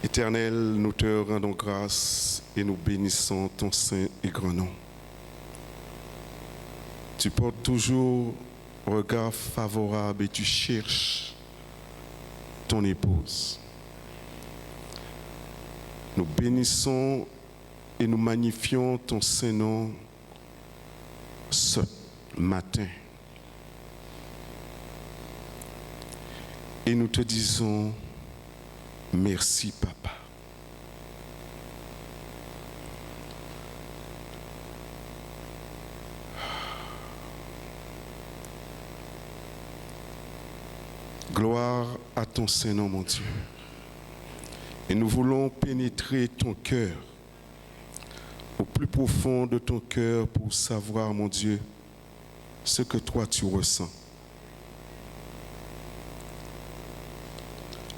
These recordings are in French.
Éternel, nous te rendons grâce et nous bénissons ton saint et grand nom. Tu portes toujours un regard favorable et tu cherches ton épouse. Nous bénissons et nous magnifions ton saint nom ce matin. Et nous te disons merci, Papa. Gloire à ton Saint-Nom, mon Dieu. Et nous voulons pénétrer ton cœur, au plus profond de ton cœur, pour savoir, mon Dieu, ce que toi tu ressens.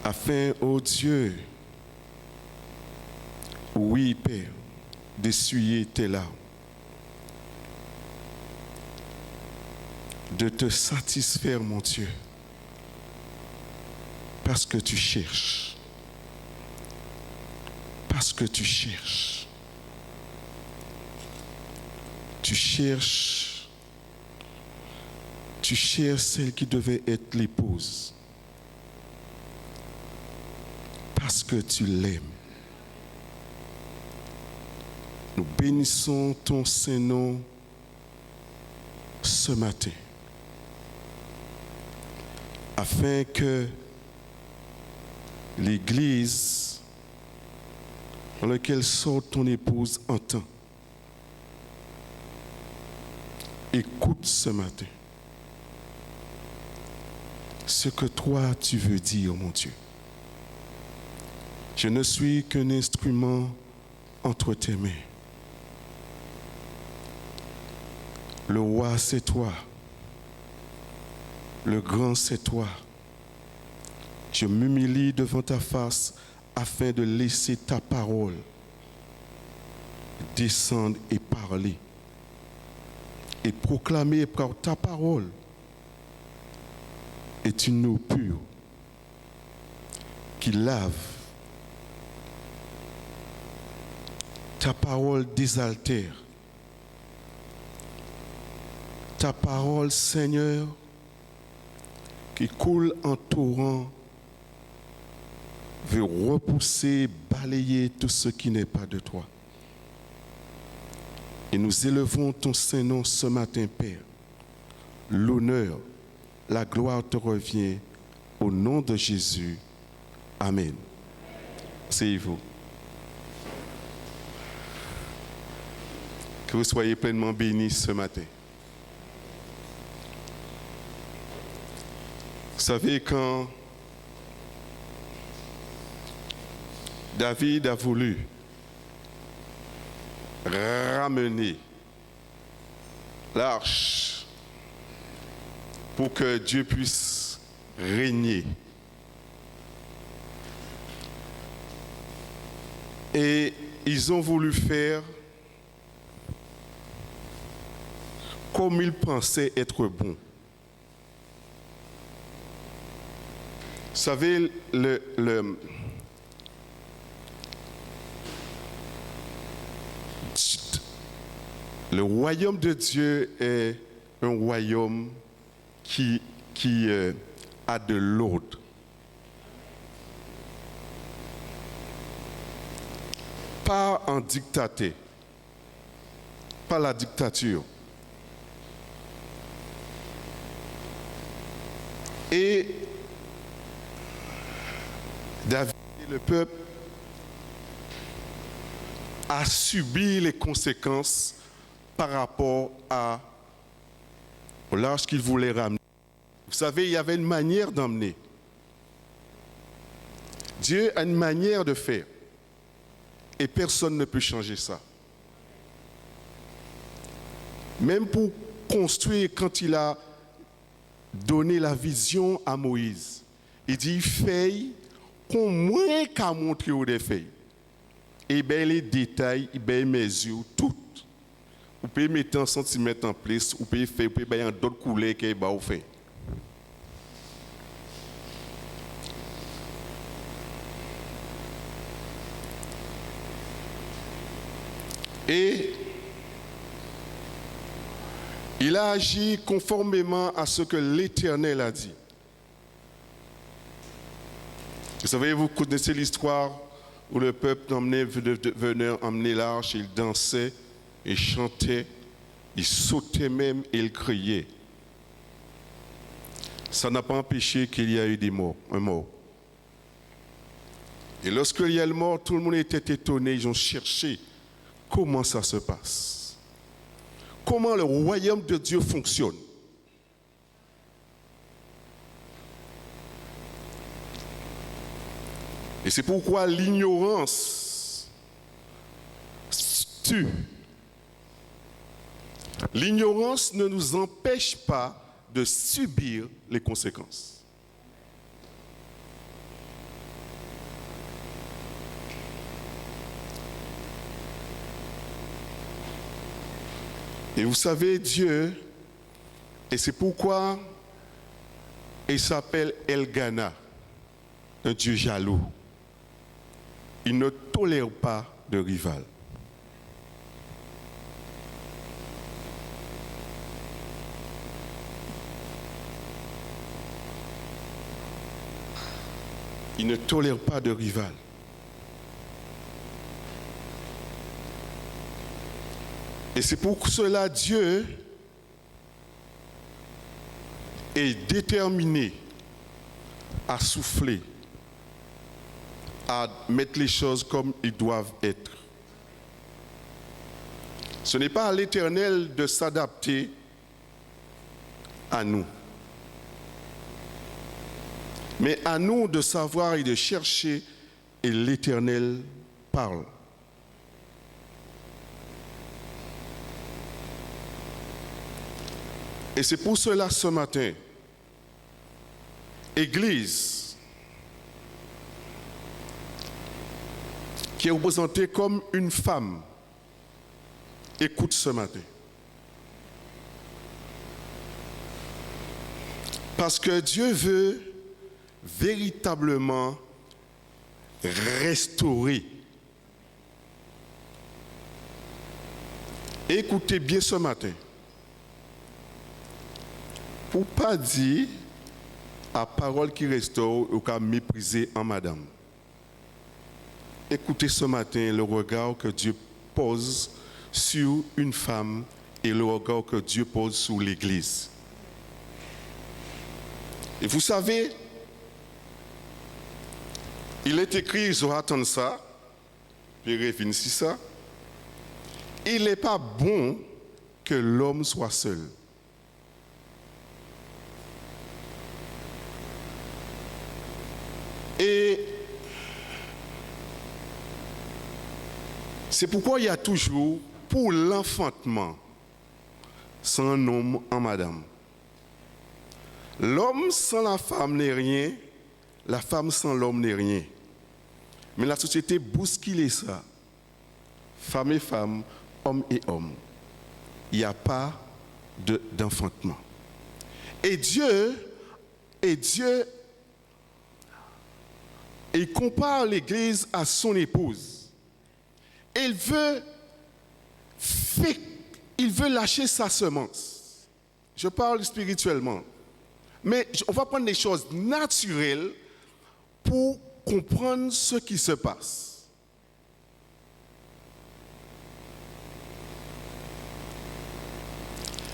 Afin, ô Dieu, oui, Père, d'essuyer tes larmes, de te satisfaire, mon Dieu, parce que tu cherches. Parce que tu cherches. Tu cherches celle qui devait être l'épouse. Parce que tu l'aimes. Nous bénissons ton Saint-Nom ce matin, afin que l'Église dans laquelle sort ton épouse entend. Écoute ce matin ce que toi tu veux dire, mon Dieu. Je ne suis qu'un instrument entre tes mains. Le roi, c'est toi. Le grand, c'est toi. Je m'humilie devant ta face afin de laisser ta parole descendre et parler. Et proclamer par ta parole est une eau pure qui lave. Ta parole désaltère. Ta parole, Seigneur, qui coule en torrent, veut repousser, balayer tout ce qui n'est pas de toi. Et nous élevons ton Saint-Nom ce matin, Père. L'honneur, la gloire te revient au nom de Jésus. Amen. Asseyez-vous. Que vous soyez pleinement bénis ce matin. Vous savez, quand David a voulu ramener l'arche pour que Dieu puisse régner, et ils ont voulu faire comme ils pensaient être bon. Vous savez, le royaume de Dieu est un royaume qui a de l'ordre. Pas en dictaté, pas la dictature. Et David et le peuple a subi les conséquences par rapport à l'arche qu'il voulait ramener. Vous savez, il y avait une manière d'emmener. Dieu a une manière de faire. Et personne ne peut changer ça. Même pour construire, quand il a donné la vision à Moïse, il dit, feuille, qu'on moins qu'à montrer où des feuilles. Et bien les détails, et bien les mesures, tout. Vous pouvez mettre en centimètres en place, vous pouvez faire, vous pouvez mettre d'autres couleurs qui vous fait. Et il a agi conformément à ce que l'Éternel a dit. Vous savez, vous connaissez l'histoire où le peuple venait emmener l'arche, il dansait, il chantait, il sautait même et il criait. Ça n'a pas empêché qu'il y a eu des morts, un mort. Et lorsqu'il y a le mort, tout le monde était étonné, ils ont cherché comment ça se passe. Comment le royaume de Dieu fonctionne. Et c'est pourquoi l'ignorance tue. L'ignorance ne nous empêche pas de subir les conséquences. Et vous savez, Dieu, et c'est pourquoi il s'appelle Elgana, un Dieu jaloux. Il ne tolère pas de rival. Il ne tolère pas de rival. Et c'est pour cela Dieu est déterminé à souffler, à mettre les choses comme ils doivent être. Ce n'est pas à l'Éternel de s'adapter à nous, mais à nous de savoir et de chercher, et l'Éternel parle. Et c'est pour cela ce matin, Église, qui est représentée comme une femme, écoute ce matin. Parce que Dieu veut véritablement restaurer. Écoutez bien ce matin. Pour ne pas dire à parole qui restaure ou qu'à mépriser en madame. Écoutez ce matin le regard que Dieu pose sur une femme et le regard que Dieu pose sur l'Église. Et vous savez, il est écrit, ils ont attendu ça, puis revenir sur ça. Il n'est pas bon que l'homme soit seul. Et c'est pourquoi il y a toujours, pour l'enfantement, sans homme en madame. L'homme sans la femme n'est rien, la femme sans l'homme n'est rien. Mais la société bouscule ça. Femme et femme, homme et homme. Il n'y a pas d'enfantement. Et Dieu, il compare l'Église à son épouse. Il veut lâcher sa semence. Je parle spirituellement. Mais on va prendre des choses naturelles pour comprendre ce qui se passe.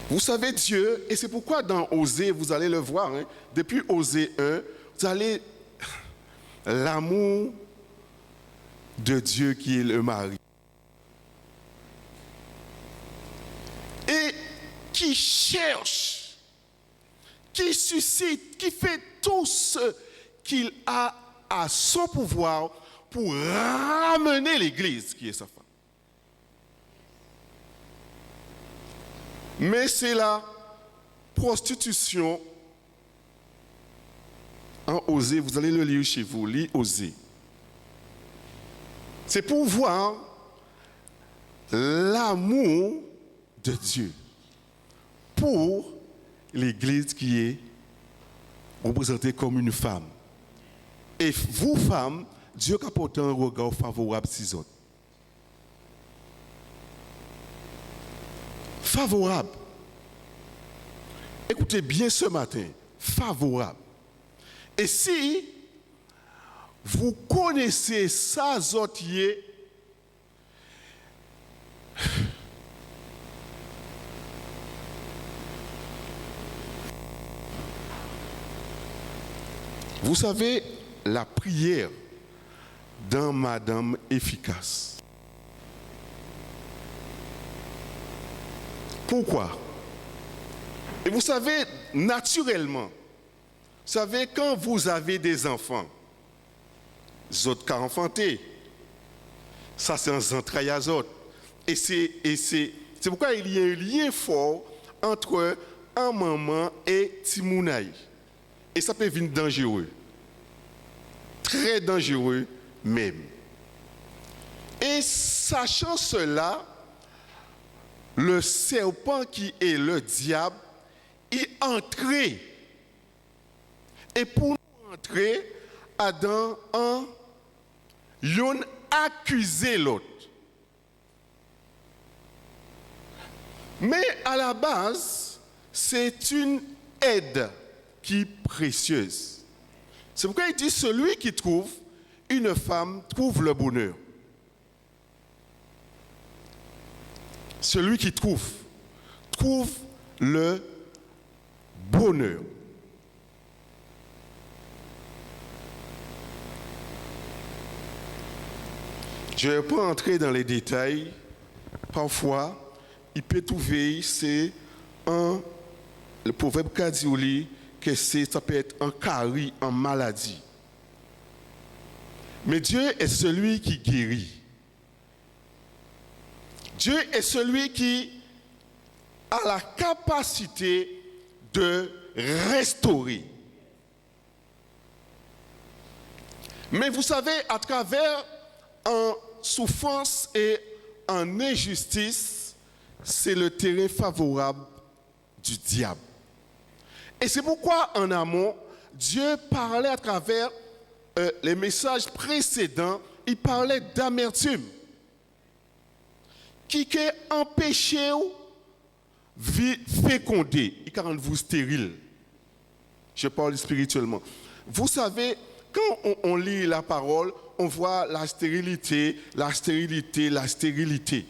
Vous savez Dieu, et c'est pourquoi dans Osée, vous allez le voir, hein, depuis Osée 1, vous allez l'amour de Dieu qui est le mari. Et qui cherche, qui suscite, qui fait tout ce qu'il a à son pouvoir pour ramener l'Église qui est sa femme. Mais c'est la prostitution. En Osée, vous allez le lire chez vous, lis Osée. C'est pour voir l'amour de Dieu pour l'Église qui est représentée comme une femme. Et vous, femmes, Dieu a porté un regard favorable sur les autres. favorable. Écoutez bien ce matin, favorable. Et si vous connaissez ça, Zotier, vous savez, la prière d'un madame efficace. Pourquoi? Et vous savez, naturellement, vous savez, quand vous avez des enfants, les autres qui ont enfanté, ça c'est un entrailles à autres. Et c'est pourquoi il y a un lien fort entre un maman et Timounaï. Et ça peut venir dangereux. Très dangereux même. Et sachant cela, le serpent qui est le diable est entré. Et pour nous entrer, Adam a accusé l'autre. Mais à la base, c'est une aide qui est précieuse. C'est pourquoi il dit celui qui trouve une femme trouve le bonheur. Celui qui trouve le bonheur. Je ne vais pas entrer dans les détails. Parfois, il peut trouver, c'est le proverbe Kadioli, que ça peut être un carie, en maladie. Mais Dieu est celui qui guérit. Dieu est celui qui a la capacité de restaurer. Mais vous savez, à travers en souffrance et en injustice, c'est le terrain favorable du diable. Et c'est pourquoi en amont, Dieu parlait à travers les messages précédents, il parlait d'amertume qui a empêché de féconder, il rend vous stérile. Je parle spirituellement. Vous savez, quand on lit la parole, on voit la stérilité, la stérilité, la stérilité.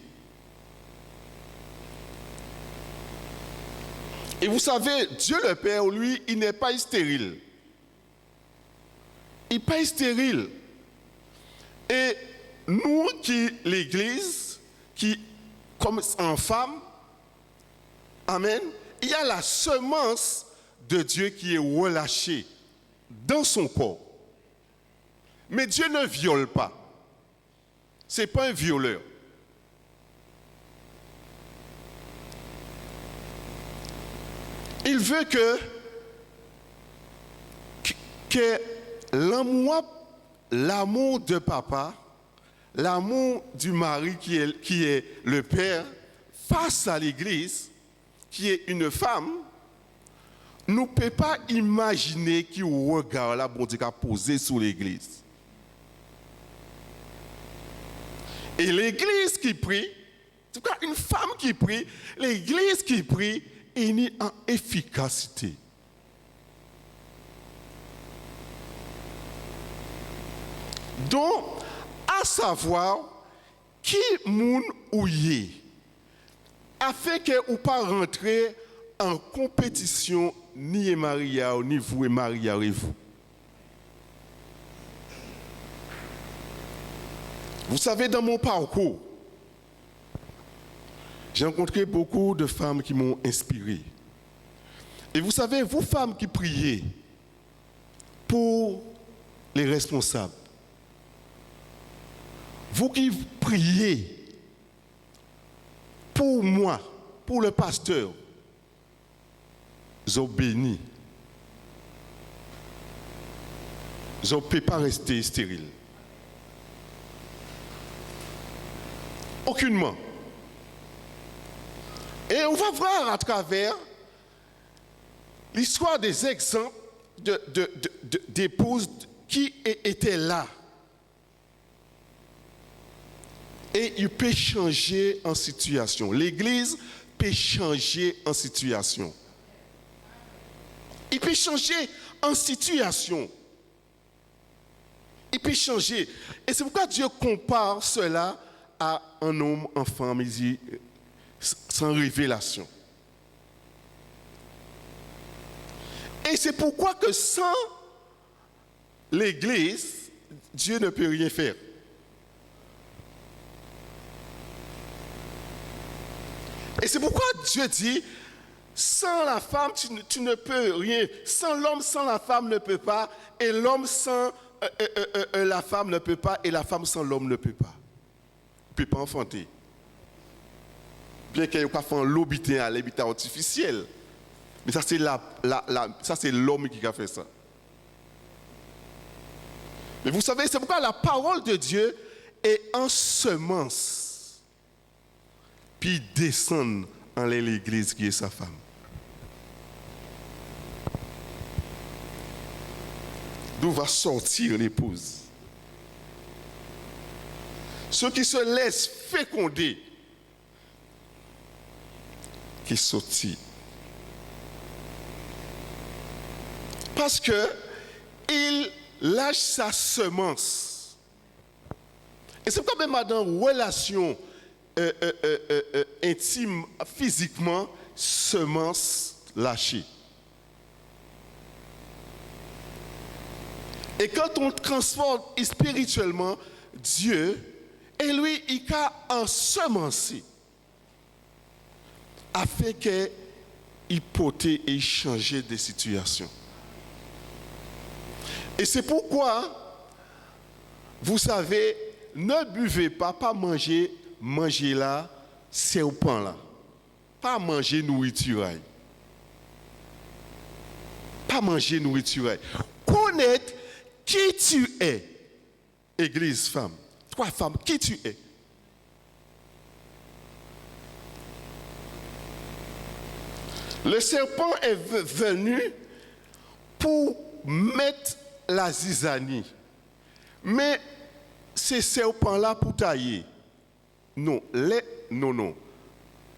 Et vous savez, Dieu le Père, lui, il n'est pas stérile. Il n'est pas stérile. Et nous qui, l'Église, qui, comme en femme, amen, il y a la semence de Dieu qui est relâchée dans son corps. Mais Dieu ne viole pas. Ce n'est pas un violeur. Il veut que l'amour de papa, l'amour du mari qui est le père, face à l'Église, qui est une femme, nous ne pouvons pas imaginer qui regard là, bon Dieu a posé sur l'Église. Et l'Église qui prie, en tout cas une femme qui prie, l'Église qui prie, est née en efficacité. Donc, à savoir qui moun ou yé, afin que ou pas rentrer en compétition ni Maria ni vous et Maria et vous. Vous savez, dans mon parcours, j'ai rencontré beaucoup de femmes qui m'ont inspiré. Et vous savez, vous femmes qui priez pour les responsables, vous qui priez pour moi, pour le pasteur, vous êtes bénis. Vous ne pouvez pas rester stérile. Aucunement. Et on va voir à travers l'histoire des exemples d'épouses qui étaient là. Et il peut changer en situation. L'Église peut peut changer en situation. Il peut changer en situation. Il peut changer. Et c'est pourquoi Dieu compare cela à un homme, une femme, il dit, sans révélation. Et c'est pourquoi que sans l'Église, Dieu ne peut rien faire. Et c'est pourquoi Dieu dit, sans la femme, tu ne peux rien. Sans l'homme, sans la femme ne peut pas. Et l'homme sans la femme ne peut pas. Et la femme sans l'homme ne peut pas. Il ne peut pas enfanter. Bien qu'il y ait pas fait un l'habitat artificiel. Mais ça, c'est l'homme qui a fait ça. Mais vous savez, c'est pourquoi la parole de Dieu est en semence. Puis descend en l'église qui est sa femme. D'où va sortir l'épouse? Ceux qui se laissent féconder, qui sortent. Parce que il lâche sa semence. Et c'est quand même dans une relation intime, physiquement, semence lâchée. Et quand on transforme spirituellement, Dieu, et lui, il a ensemencé afin qu'il puisse et changer des situations. Et c'est pourquoi, vous savez, ne buvez pas manger là, serpent là. Pas manger nourriture. Pas manger nourriture. Connaître qui tu es, Église femme. Toi femme, qui tu es. Le serpent est venu pour mettre la zizanie. Mais ces serpents-là pour tailler. Non.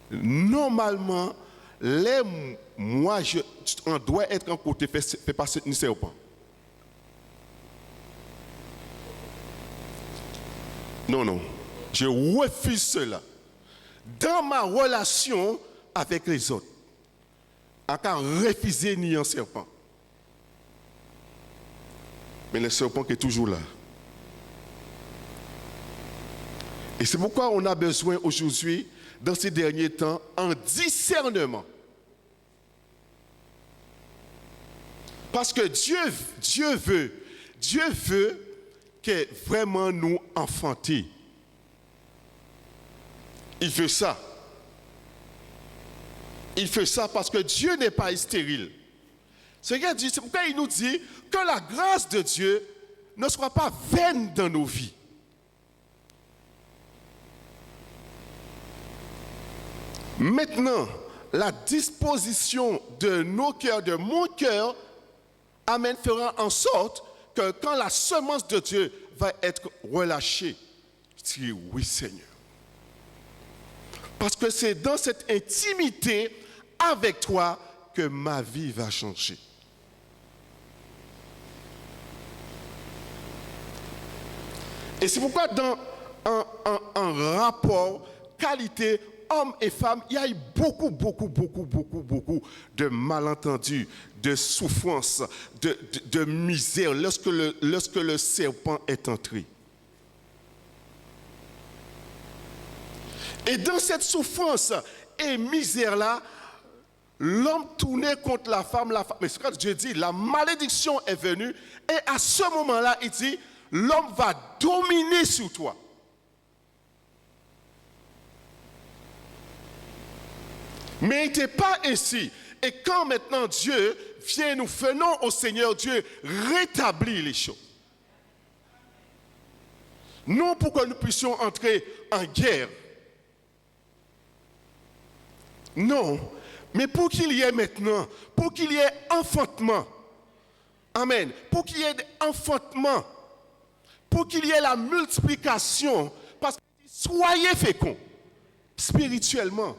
Normalement, on doit être en côté, fait passer un serpent. Non. Je refuse cela. Dans ma relation avec les autres, à qu'à refuser ni un serpent. Mais le serpent qui est toujours là. Et c'est pourquoi on a besoin aujourd'hui, dans ces derniers temps, un discernement. Parce que Dieu veut que vraiment nous enfanter. Il veut ça. Il fait ça parce que Dieu n'est pas stérile. C'est pourquoi il nous dit que la grâce de Dieu ne soit pas vaine dans nos vies. Maintenant, la disposition de nos cœurs, de mon cœur, fera en sorte que quand la semence de Dieu va être relâchée, je dis oui Seigneur. Parce que c'est dans cette intimité avec toi que ma vie va changer. Et c'est pourquoi dans un rapport qualité hommes et femmes, il y a eu beaucoup de malentendus, de souffrances, de misère lorsque le serpent est entré. Et dans cette souffrance et misère-là, l'homme tournait contre la femme. Mais c'est quand Dieu dit, la malédiction est venue. Et à ce moment-là, il dit, l'homme va dominer sur toi. Mais il n'était pas ainsi. Et quand maintenant Dieu vient, nous venons au Seigneur, Dieu rétablit les choses. Non pour que nous puissions entrer en guerre. Non, mais pour qu'il y ait maintenant, pour qu'il y ait enfantement. Amen. Pour qu'il y ait enfantement. Pour qu'il y ait la multiplication. Parce que soyez féconds spirituellement.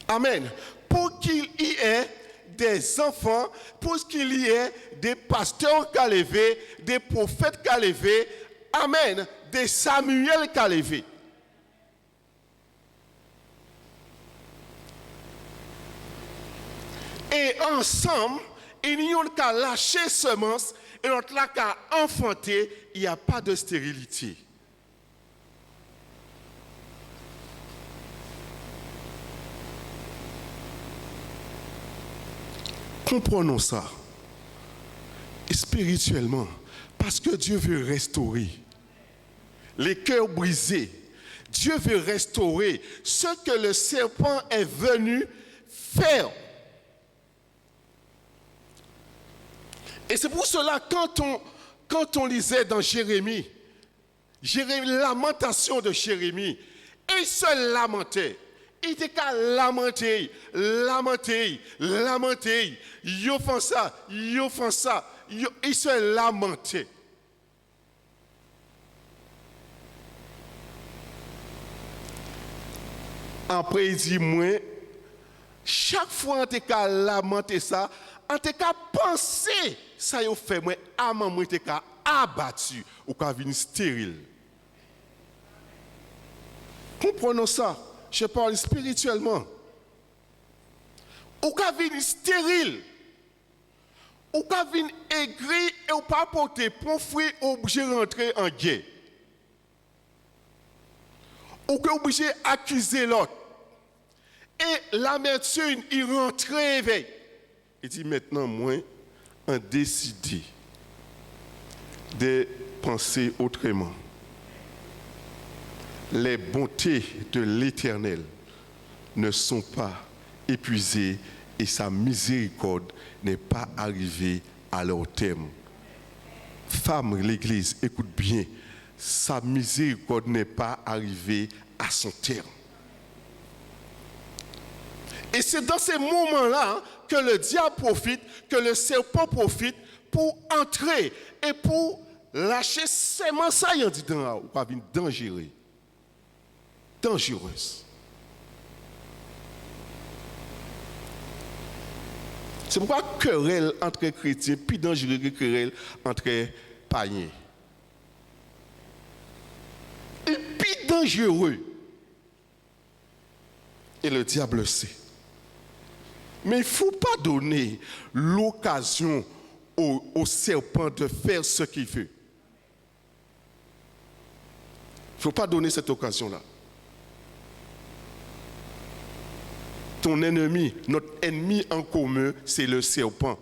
Amen. Pour qu'il y ait des enfants, pour qu'il y ait des pasteurs qui levé, des prophètes qui levé, amen, des Samuel qui levé. Et ensemble, ils n'y ont qu'à lâcher semence et l'autre là qu'à enfanter, il n'y a pas de stérilité. Comprenons ça spirituellement, parce que Dieu veut restaurer les cœurs brisés. Dieu veut restaurer ce que le serpent est venu faire. Et c'est pour cela, quand on lisait dans Jérémie, lamentation de Jérémie, il se lamentait. Il était qu'à lamenter. Yo font ça. Il se lamentait. Après, il dit, moi, chaque fois on était qu'à lamenter ça, on était qu'à penser, ça y a fait, moi, à moi, était qu'à abattu, ou qu'à venir stérile. Comprenons ça. Je parle spirituellement. Ou qu'à venir stérile. Ou qu'à venir aigri et ou pas porter pour fruit obligé de rentrer en guerre. Ou qu'à obligé d'accuser l'autre. Et l'amertume, il rentre éveillé. Il dit maintenant, moi, on décidé de penser autrement. Les bontés de l'Éternel ne sont pas épuisées et sa miséricorde n'est pas arrivée à leur terme. Femme, l'Église, écoute bien, sa miséricorde n'est pas arrivée à son terme. Et c'est dans ces moments-là que le diable profite, que le serpent profite pour entrer et pour lâcher ses mensages en disant, ou pas venir dangereuse. C'est pourquoi querelle entre chrétiens, plus dangereux que querelle entre païens. Et plus dangereux. Et le diable le sait. Mais il ne faut pas donner l'occasion au serpent de faire ce qu'il veut. Il ne faut pas donner cette occasion-là. Ton ennemi, notre ennemi en commun, c'est le serpent.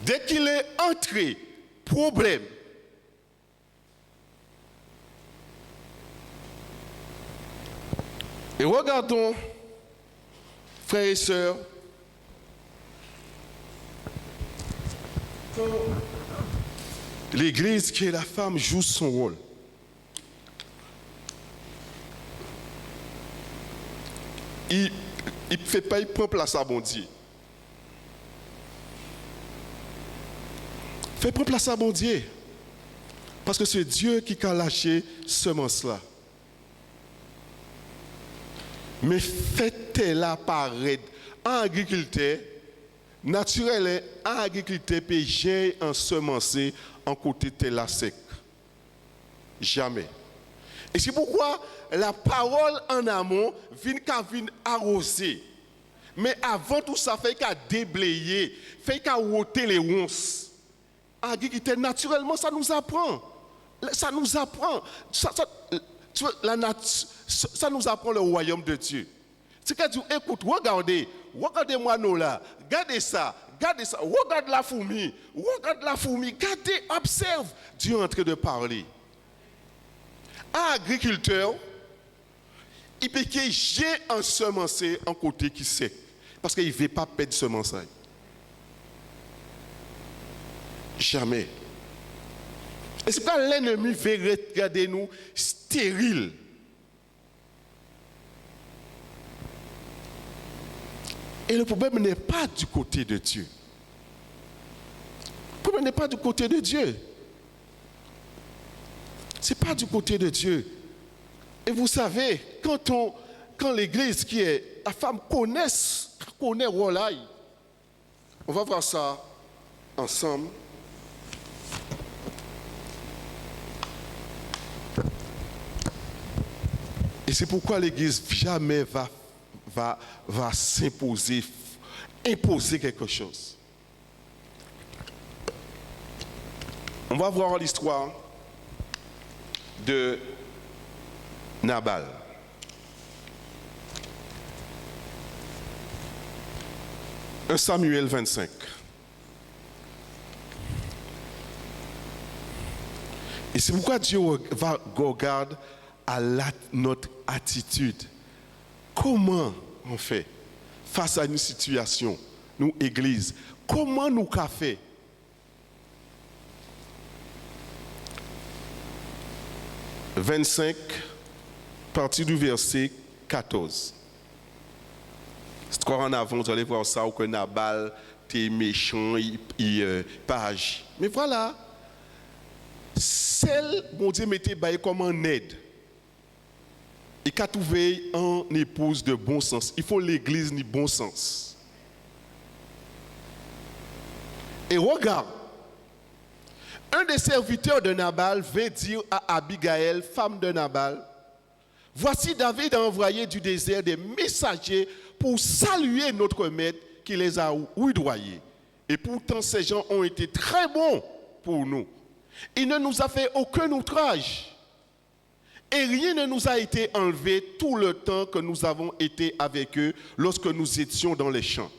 Dès qu'il est entré, problème. Et regardons, frères et sœurs, l'Église qui est la femme joue son rôle. Il fait pas, il prend place à bon Dieu. Fait prendre place à bon Dieu. Parce que c'est Dieu qui a lâché ce semence-là. Mais faites-la apparaître en agriculteur, naturel, en agriculteur, puis j'ai ensemencé en côté de la sec. Jamais. Et c'est pourquoi la parole en amont vient arroser. Mais avant tout ça, fait qu'à déblayer, fait qu'à ôter les ronces. Agriculteur, naturellement, ça nous apprend. Ça nous apprend. Ça nous apprend le royaume de Dieu. C'est qu'à dire, écoute, regardez-moi nous là, regardez ça, regarde la fourmi, regardez, observe. Dieu est en train de parler. Un agriculteur, il peut que j'ai ensemencé en côté qui sait. Parce qu'il ne veut pas perdre ce semençage. Jamais. Et c'est pourquoi l'ennemi veut regarder nous stériles. Et le problème n'est pas du côté de Dieu. Le problème n'est pas du côté de Dieu. Ce n'est pas du côté de Dieu. Et vous savez, quand quand l'église qui est, la femme connaît le rôle là. On va voir ça ensemble. Et c'est pourquoi l'église jamais va s'imposer, imposer quelque chose. On va voir l'histoire de Nabal. Un Samuel 25. Et c'est pourquoi Dieu regarde à notre attitude. Comment on fait face à une situation, nous, Église, comment nous qu'a fait? « 25, partie du verset 14. C'est quoi en avant, vous allez voir ça, où que Nabal était méchant, il pas agi. Mais voilà, celle, mon Dieu, mettait comme en aide. Et qu'a trouvé en épouse de bon sens. Il faut l'église ni bon sens. Et regarde, un des serviteurs de Nabal vint dire à Abigail, femme de Nabal, voici David a envoyé du désert des messagers pour saluer notre maître qui les a oudoyés. Et pourtant ces gens ont été très bons pour nous. Il ne nous a fait aucun outrage. Et rien ne nous a été enlevé tout le temps que nous avons été avec eux lorsque nous étions dans les champs.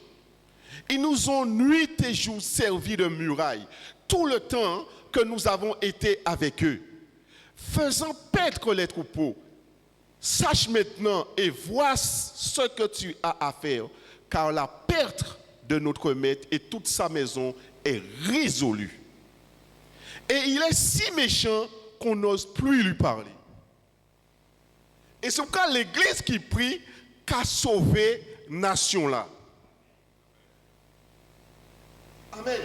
Ils nous ont nuit et jour servi de muraille tout le temps que nous avons été avec eux, faisant paître les troupeaux. Sache maintenant et vois ce que tu as à faire, car la perte de notre maître et toute sa maison est résolue. Et il est si méchant qu'on n'ose plus lui parler. Et c'est pourquoi l'église qui prie qu'a sauvé nation-là. Amen.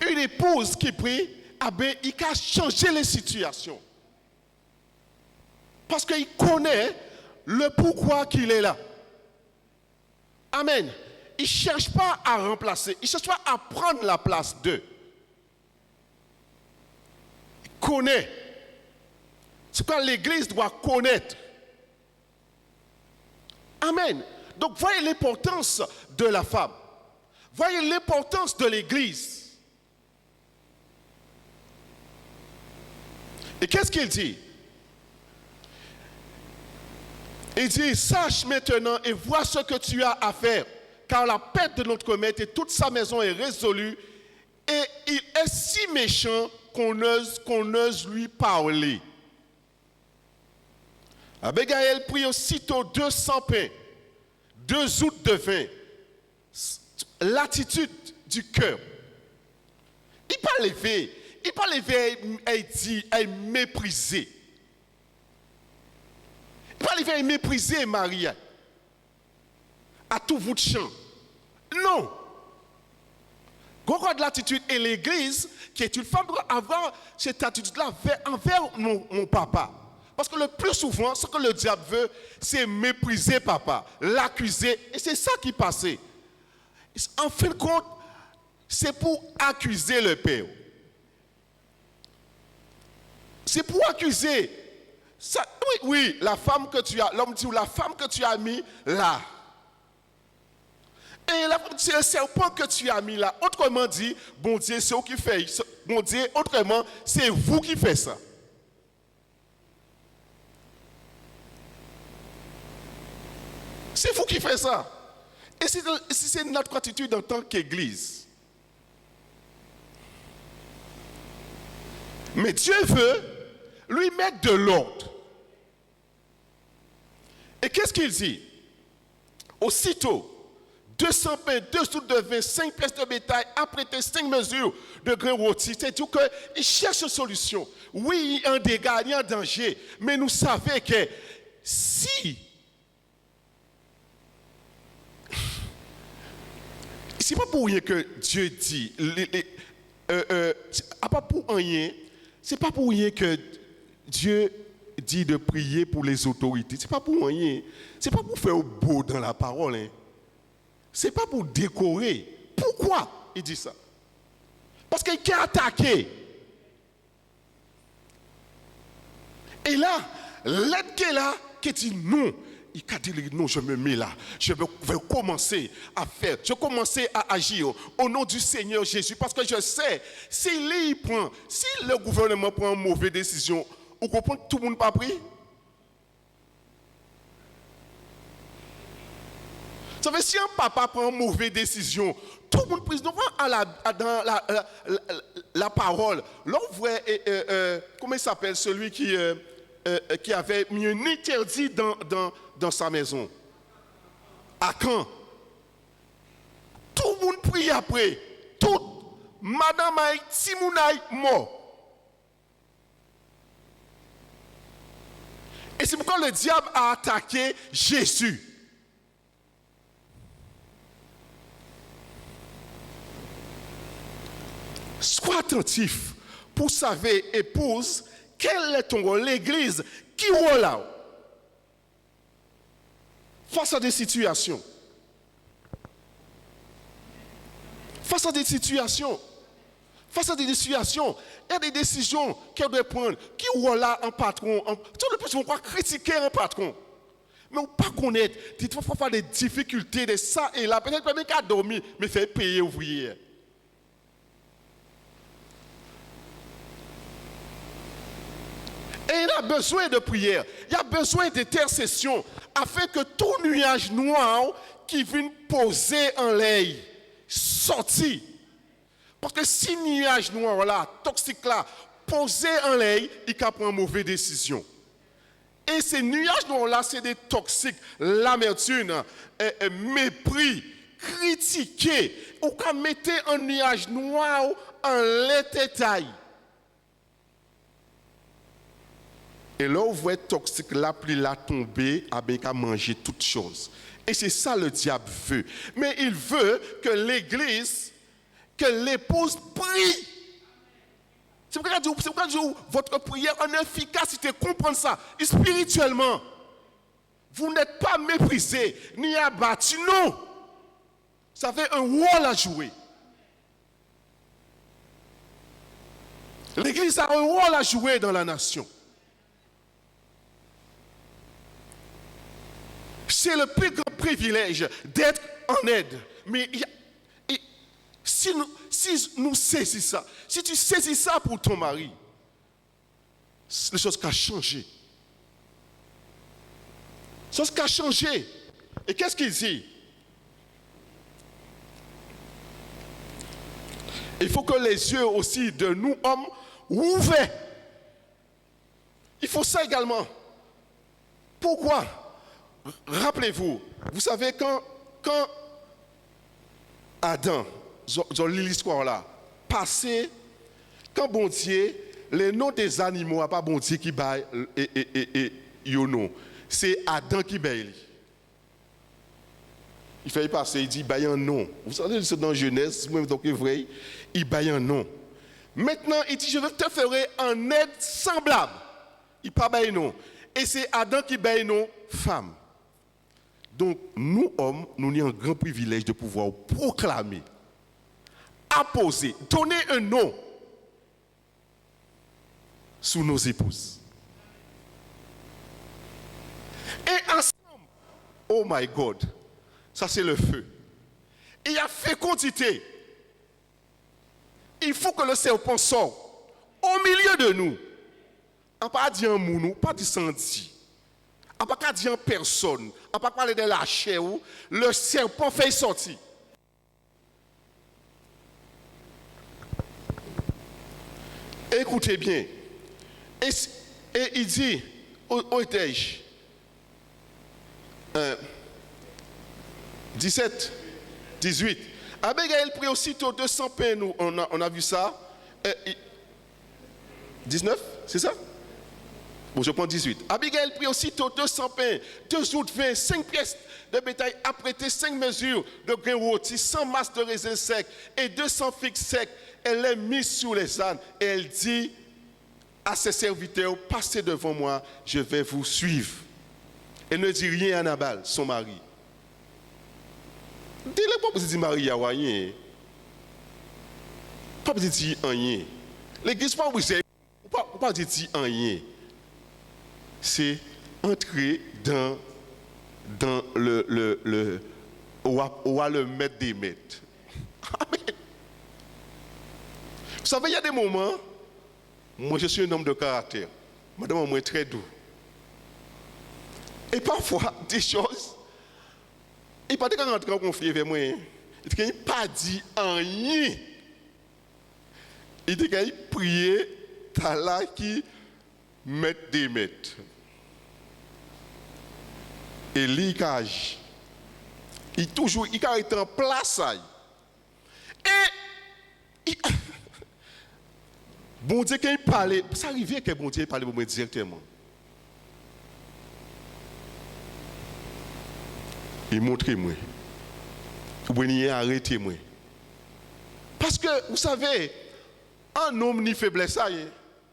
Une épouse qui prie, il a changé les situations. Parce qu'il connaît le pourquoi qu'il est là. Amen. Il ne cherche pas à remplacer, il ne cherche pas à prendre la place d'eux. Il connaît. C'est pourquoi l'église doit connaître. Amen. Donc, voyez l'importance de la femme. Voyez l'importance de l'église. Et qu'est-ce qu'il dit? Il dit, sache maintenant et vois ce que tu as à faire, car la perte de notre maître et toute sa maison est résolue, et il est si méchant qu'on ose lui parler. Abigail prit aussitôt 200 pains, 2 outres de vin, l'attitude du cœur. Il ne pas lever et mépriser. Il ne pas lever et mépriser Maria à tout bout de champ. Non. Regarde l'attitude et l'église, qui est une femme, doit avoir cette attitude-là envers mon papa. Parce que le plus souvent, ce que le diable veut, c'est mépriser papa, l'accuser. Et c'est ça qui passait. En fin de compte, c'est pour accuser le père. C'est pour accuser. Ça, oui, la femme que tu as, l'homme dit, la femme que tu as mis là. Et c'est le serpent que tu as mis là. Autrement dit, bon Dieu, c'est vous qui faites. Bon Dieu, autrement, c'est vous qui faites ça. C'est vous qui faites ça. Et c'est notre attitude en tant qu'Église. Mais Dieu veut lui mettre de l'ordre. Et qu'est-ce qu'il dit? Aussitôt, 200 pains, 2 outres de vin, 5 pièces de bétail, apprêter 5 mesures de grains rôtis. C'est-à-dire qu'il cherche une solution. Oui, il y a un dégât, il y a un danger. Mais nous savons que si... C'est pas pour rien que Dieu dit, pas pour rien, c'est pas pour rien que Dieu dit de prier pour les autorités, ce n'est pas pour rien. Ce n'est pas pour faire beau dans la parole. Hein. Ce n'est pas pour décorer. Pourquoi il dit ça? Parce qu'il est attaqué. Et là, l'aide qui est là, qui dit non. Il a dit non, je me mets là. Je vais commencer à faire. Je vais commencer à agir au nom du Seigneur Jésus. Parce que je sais, si le gouvernement prend une mauvaise décision, vous comprenez, tout le monde pas pris. Ça veut dire si un papa prend une mauvaise décision, tout le monde prise dans la parole. L'on voit, comment il s'appelle, celui qui avait mis un interdit dans sa maison. À quand? Tout le monde prie après. Tout. Madame Aïe, Timounaï, mort. Et c'est pourquoi le diable a attaqué Jésus. Sois attentif pour savoir, épouse, quel est ton rôle, l'église, qui rôle là face à des situations. Face à des situations. Face à des situations, il y a des décisions qu'elle doit prendre. Qui rôle là un patron? Tout le plus, on va critiquer un patron. Mais on ne peut pas connaître. Il faut faire des difficultés, de ça et là. Peut-être même qu'à dormir, mais faire payer ouvrier. Et il a besoin de prière, il a besoin d'intercession afin que tout nuage noir qui vient poser en l'air sorti. Parce que si nuage noir là, toxique là, posé en l'air, il peut prendre une mauvaise décision. Et ces nuages noirs là, c'est des toxiques, l'amertume, mépris, critiquer. Ou quand mettez un nuage noir en l'étail. Et là, vous voyez toxique, là, puis la tomber, avec à manger toutes choses. Et c'est ça le diable veut. Mais il veut que l'église, que l'épouse prie. C'est pourquoi je dis votre prière en efficacité, comprendre ça. Et spirituellement, vous n'êtes pas méprisé, ni abattu, non. Ça fait un rôle à jouer. L'église a un rôle à jouer dans la nation. C'est le plus grand privilège d'être en aide. Mais si nous saisissons ça, si tu saisis ça pour ton mari, c'est les choses qui ont changé. Les choses qui ont changé. Et qu'est-ce qu'il dit? Il faut que les yeux aussi de nous, hommes, ouverts. Il faut ça également. Pourquoi? Rappelez-vous, vous savez quand Adam, dans l'histoire là, passé, quand bon Dieu, les noms des animaux, pas bon Dieu qui baille et non, c'est Adam qui baille. Il fait passer, il dit baille un nom. Vous savez, c'est dans Genèse, même donc vrai, il baille un nom. Maintenant, il dit je vais te faire un aide semblable. Il pas baille non. Et c'est Adam qui baille non, femme. Donc, nous, hommes, nous avons un grand privilège de pouvoir proclamer, apposer, donner un nom sous nos épouses. Et ensemble, oh my God, ça c'est le feu. Et il y a fécondité. Il faut que le serpent sorte au milieu de nous. On pas dire un mounou, pas dire senti. On ne peut pas dire en personne, on ne peut pas parler de la chair où le serpent fait sortir. Écoutez bien. Et il dit au étage 17, 18. Abigail prit aussitôt 200 pains, nous, on a vu ça. 19, c'est ça? Bon, je prends 18. Abigail prit aussitôt 200 pains, 2 outres vins, 5 pièces de bétail apprêtées, 5 mesures de grains rôtis, 100 masses de raisins secs et 200 figues secs. Elle les mit sur les ânes et elle dit à ses serviteurs, passez devant moi, je vais vous suivre. Et ne dit rien à Nabal, son mari. Dis-le pas pour dire Marie a rien. Pas pour dire rien. L'église pas pour dire rien. C'est entrer dans le où a le maître des maîtres. Amen. Vous savez, il y a des moments, moi je suis un homme de caractère, madame, moi très doux. Et parfois, des choses, il pas dit qu'on rentre en conflit avec moi, il n'a pas dit rien. Il dit qu'il prier, t'as là qui met des maîtres. Et l'icage, il toujours, il est en place. Et bon Dieu, quand il parlait, ça arrivait que bon Dieu parlait pour moi directement. Il montre-moi. Vous pouvez arrêter-moi. Parce que, vous savez, un homme ni faiblesse, ça y est.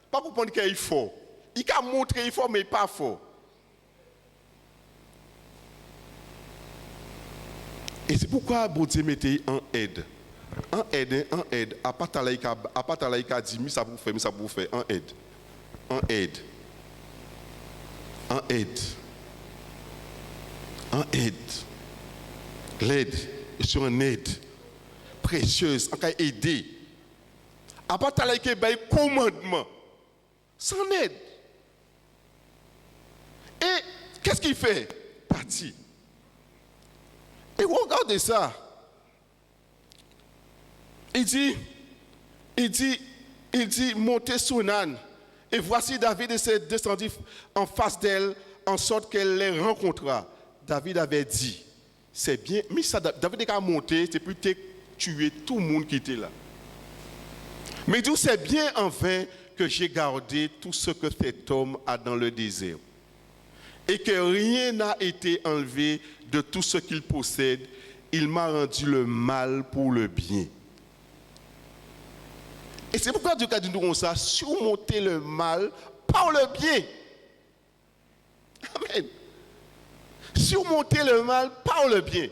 Pas pour prendre qu'il est fort. Il a montré qu'il est fort, mais il n'est pas fort. Et c'est pourquoi bon Dieu mettait en aide. En aide. À part talaïka 10 000, ça vous fait, mais ça vous fait. En aide. En aide. En aide. En aide. L'aide. Sur une aide. Précieuse. En cas aider. À part talaïka, il y a commandement. Sans aide. Et qu'est-ce qu'il fait? Parti. Et regardez ça. Il dit, montez sur un âne. Et voici David s'est descendu en face d'elle, en sorte qu'elle les rencontra. David avait dit, c'est bien, mais ça, David a monté, c'est plutôt tuer tout le monde qui était là. Mais il dit, c'est bien en vain que j'ai gardé tout ce que cet homme a dans le désert. Et que rien n'a été enlevé de tout ce qu'il possède. Il m'a rendu le mal pour le bien. Et c'est pourquoi Dieu a dit nous comme ça, surmonter le mal par le bien. Amen. Surmonter le mal par le bien.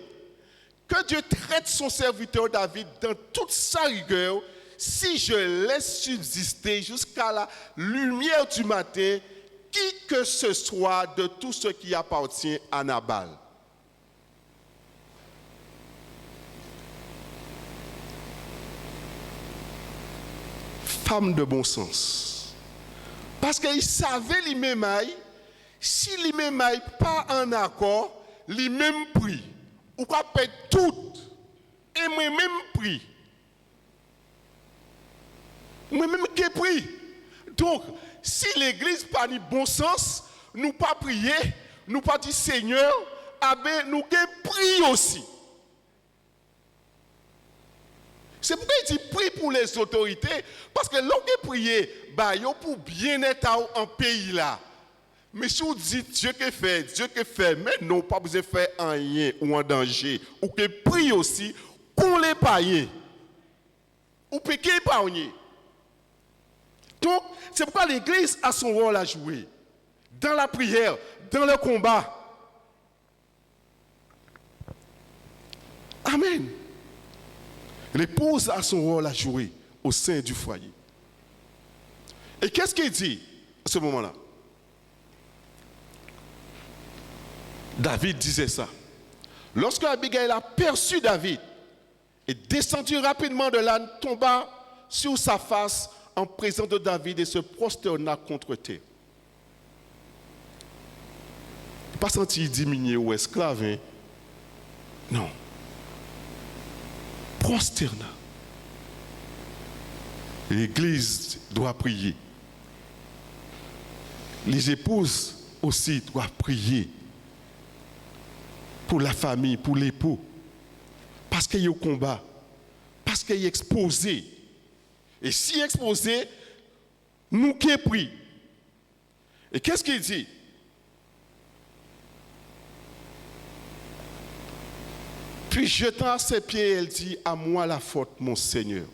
Que Dieu traite son serviteur David dans toute sa rigueur, si je laisse subsister jusqu'à la lumière du matin, qui que ce soit de tout ce qui appartient à Nabal. Femme de bon sens. Parce qu'il savait lui-même, si lui-même pas en accord, lui-même prie. Ou pas perdre tout. Et moi-même prie. Moi-même qui prie. Donc, si l'église pas de bon sens, nous pas prier, nous pas dire Seigneur, nous prions aussi. C'est pourquoi il dit prie pour les autorités, parce que l'on peut prier pour bien-être en pays là. Mais si on dit Dieu qui fait, mais non pas besoin de faire rien ou en danger, ou que prie aussi, qu'on les paye, ou péquer épargner. Donc, c'est pourquoi l'Église a son rôle à jouer. Dans la prière, dans le combat. Amen. L'épouse a son rôle à jouer au sein du foyer. Et qu'est-ce qu'il dit à ce moment-là? David disait ça. Lorsque Abigail a perçu David, et descendu rapidement de l'âne, tomba sur sa face en présence de David et se prosterna contre terre. Il n'a pas senti diminuer ou esclave. Hein? Non. Prosterna. L'Église doit prier. Les épouses aussi doivent prier pour la famille, pour l'époux. Parce qu'il y a au combat. Parce qu'il est exposé. Et si exposé, nous qui prie. Et qu'est-ce qu'il dit? Puis jetant à ses pieds, elle dit, à moi la faute, mon Seigneur.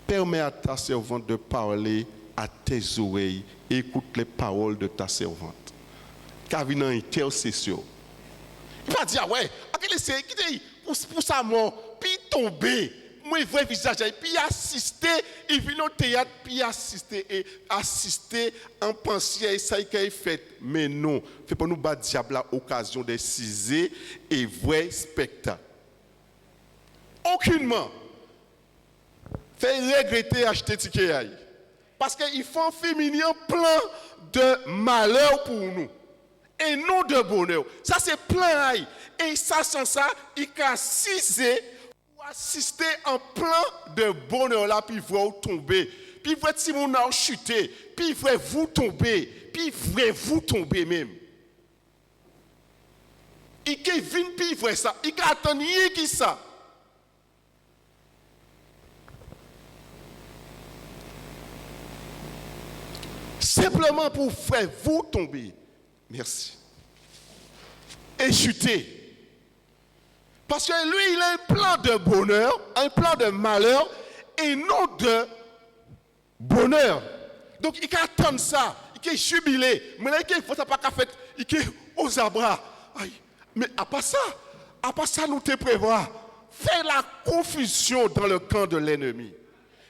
Permets à ta servante de parler à tes oreilles, écoute les paroles de ta servante. Car il y a une intercession. Il va dire, ouais, pour sa mort, puis tomber, moi, vrai visage, puis assister, il vient au théâtre, puis assister en pensée à ça qu'il a fait. Mais non, fait pas nous battre diable à l'occasion de ciser et vrai spectacle. Aucunement. Fait regretter acheter ticket. Parce qu'ils font féminin plein de malheur pour nous. Et non de bonheur. Ça c'est plein. Et ça sans ça, il a cisé pour assister en plein de bonheur là, puis vous tomber. Puis vous si vous avez chuté, puis vous tomber, puis vous tomber même. Il vient puis vrai ça. Il attend qui ça. Simplement pour faire vous tomber. Merci. Et chuter. Parce que lui, il a un plan de bonheur, un plan de malheur, et non de bonheur. Donc, il attend ça. Il est jubilé. Mais là, il ne faut pas qu'à faire. Il est aux abras. Mais à part ça, nous te prévoit. Fais la confusion dans le camp de l'ennemi.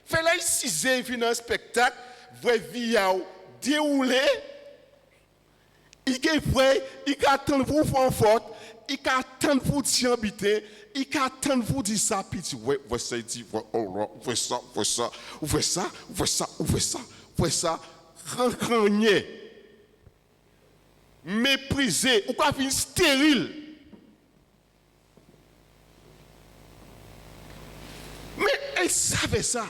Fais la ici, vient un spectacle, vrai viao. Déroulé, il est vrai, il attend vous faire faute, il attend vous dire habiter, il attend vous dire ça, puis il dit, ouais, ça, il dit, ouais ça, rancunier, méprisé, ou quoi, stérile. Mais elle savait ça.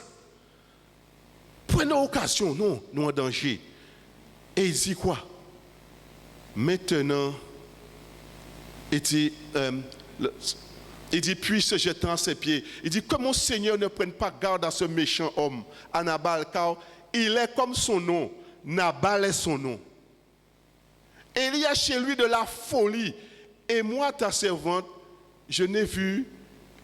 Prenez l'occasion, non, nous en danger. Et il dit quoi? Maintenant, il dit, puis se jetant à ses pieds, il dit, que mon Seigneur ne prenne pas garde à ce méchant homme, à Nabal, car il est comme son nom, Nabal est son nom. Et il y a chez lui de la folie. Et moi, ta servante, je n'ai vu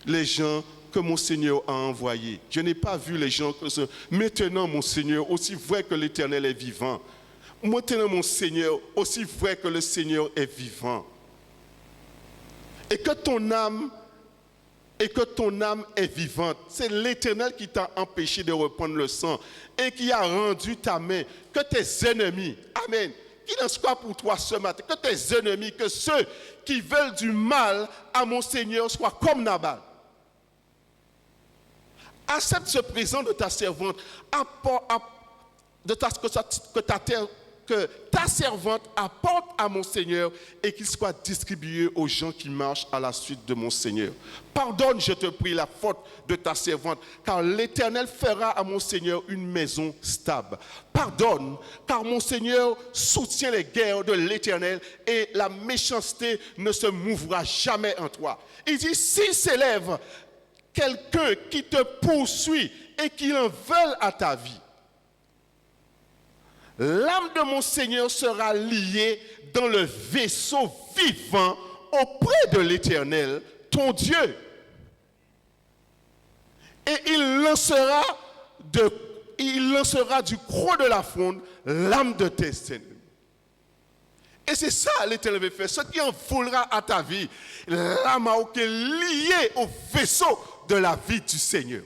les gens que mon Seigneur a envoyés. Je n'ai pas vu les gens que maintenant, mon Seigneur, aussi vrai que l'Éternel est vivant. Maintenant, mon Seigneur, aussi vrai que le Seigneur est vivant. Et que ton âme est vivante. C'est l'Éternel qui t'a empêché de reprendre le sang et qui a rendu ta main. Que tes ennemis, amen, qu'il en soit pour toi ce matin, que tes ennemis, que ceux qui veulent du mal à mon Seigneur soient comme Nabal. Accepte ce présent de ta servante, que ta servante apporte à mon Seigneur et qu'il soit distribué aux gens qui marchent à la suite de mon Seigneur. Pardonne, je te prie, la faute de ta servante, car l'Éternel fera à mon Seigneur une maison stable. Pardonne, car mon Seigneur soutient les guerres de l'Éternel et la méchanceté ne se mouvra jamais en toi. Il dit, s'il s'élève quelqu'un qui te poursuit et qui en veut à ta vie, l'âme de mon Seigneur sera liée dans le vaisseau vivant auprès de l'Éternel, ton Dieu. Et il lancera du creux de la fronde l'âme de tes ennemis. Et c'est ça l'Éternel veut faire. Ce qui en volera à ta vie, l'âme est liée au vaisseau de la vie du Seigneur.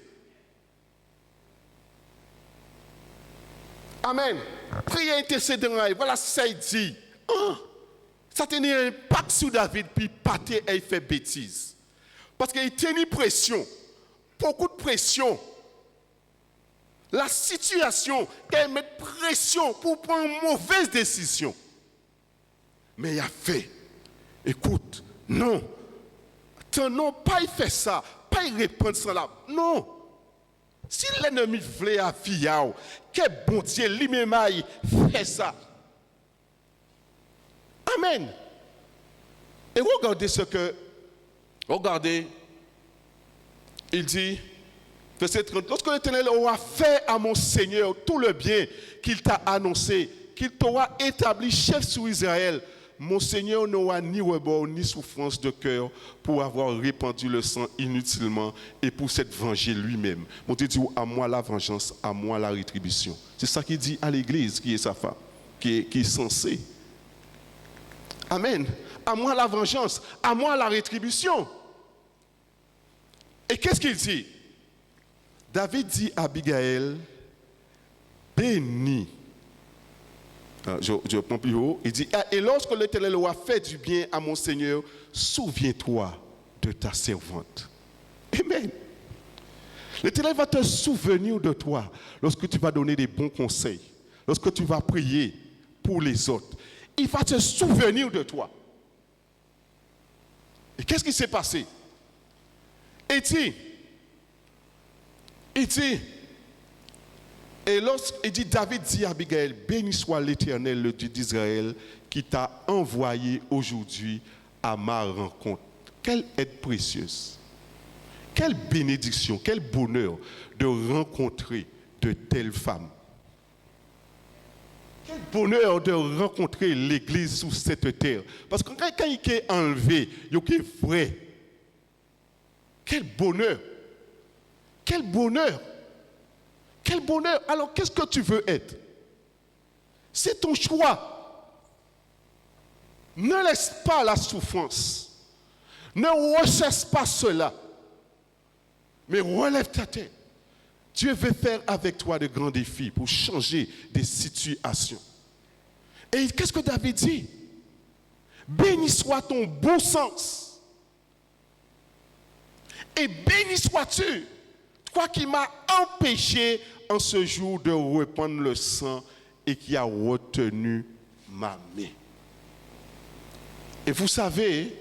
Amen. Priez intercédant. Voilà ce que ça dit. Ça tenait un impact sur David, puis Pathé a fait bêtise. Parce qu'il tenait pression. Beaucoup de pression. La situation, qu'elle met pression pour prendre une mauvaise décision. Mais il a fait. Écoute, non. Non, pas il fait ça. Pas il répond ça là. Non. Si l'ennemi voulait à Fiao, quel bon Dieu lui-même fait ça. Amen. Et regardez ce que, regardez, il dit, verset 30, lorsque l'Éternel aura fait à mon Seigneur tout le bien qu'il t'a annoncé, qu'il t'aura établi chef sur Israël, mon Seigneur n'aura ni rebord ni souffrance de cœur pour avoir répandu le sang inutilement et pour s'être vengé lui-même. Mon Dieu dit, à moi la vengeance, à moi la rétribution. C'est ça qu'il dit à l'église qui est sa femme, qui est censée. Amen. À moi la vengeance, à moi la rétribution. Et qu'est-ce qu'il dit? David dit à Abigail, bénis. Je prends plus haut. Il dit, et lorsque l'Éternel aura fait du bien à mon Seigneur, souviens-toi de ta servante. Amen. L'Éternel va te souvenir de toi lorsque tu vas donner des bons conseils, lorsque tu vas prier pour les autres. Il va te souvenir de toi. Et qu'est-ce qui s'est passé? Il dit, David dit à Abigail, béni soit l'Éternel, le Dieu d'Israël, qui t'a envoyé aujourd'hui à ma rencontre. Quelle aide précieuse, quelle bénédiction, quel bonheur de rencontrer de telles femmes. Quel bonheur de rencontrer l'Église sous cette terre. Parce que quand il est enlevé, il est vrai. Quel bonheur. Quel bonheur. Quel bonheur. Alors qu'est-ce que tu veux être? C'est ton choix. Ne laisse pas la souffrance. Ne recherche pas cela. Mais relève ta tête. Dieu veut faire avec toi de grands défis pour changer des situations. Et qu'est-ce que David dit? Béni soit ton bon sens. Et béni sois-tu, toi qui m'as empêché en ce jour de répandre le sang et qui a retenu ma main. Et vous savez,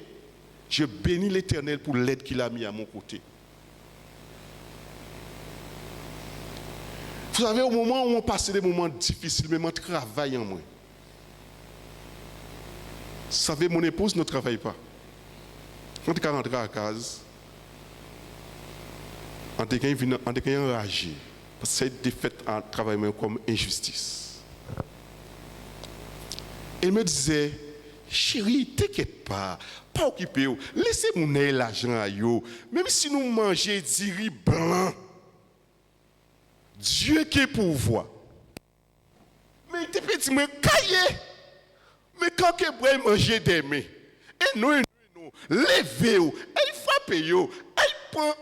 je bénis l'Éternel pour l'aide qu'il a mis à mon côté. Vous savez, au moment où on passe des moments difficiles, même on travaille en moi. Vous savez, mon épouse ne travaille pas. Quand elle rentre à la case, on est enragé. Parce que c'est défaite en travaillant comme injustice. Elle me disait, chérie, t'inquiète pas occupé. Laissez-moi donner l'argent à yo. Même si nous mangeons du riz blanc, Dieu qui est pour voir. Mais il te peut dire, mais caillé. Mais quand il peut manger des mains, et nous, levez-vous, elle frappe, elle prend,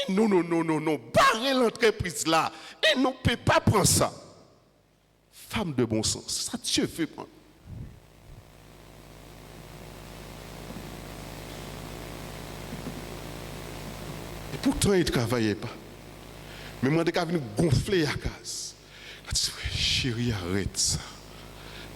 non, barrez l'entreprise là. Et nous ne peut pas prendre ça. Femme de bon sens, ça Dieu fait prendre. Et pourtant, il ne travaillait pas. Mais moi, je suis venu gonfler la case. Je dis, chérie, arrête ça.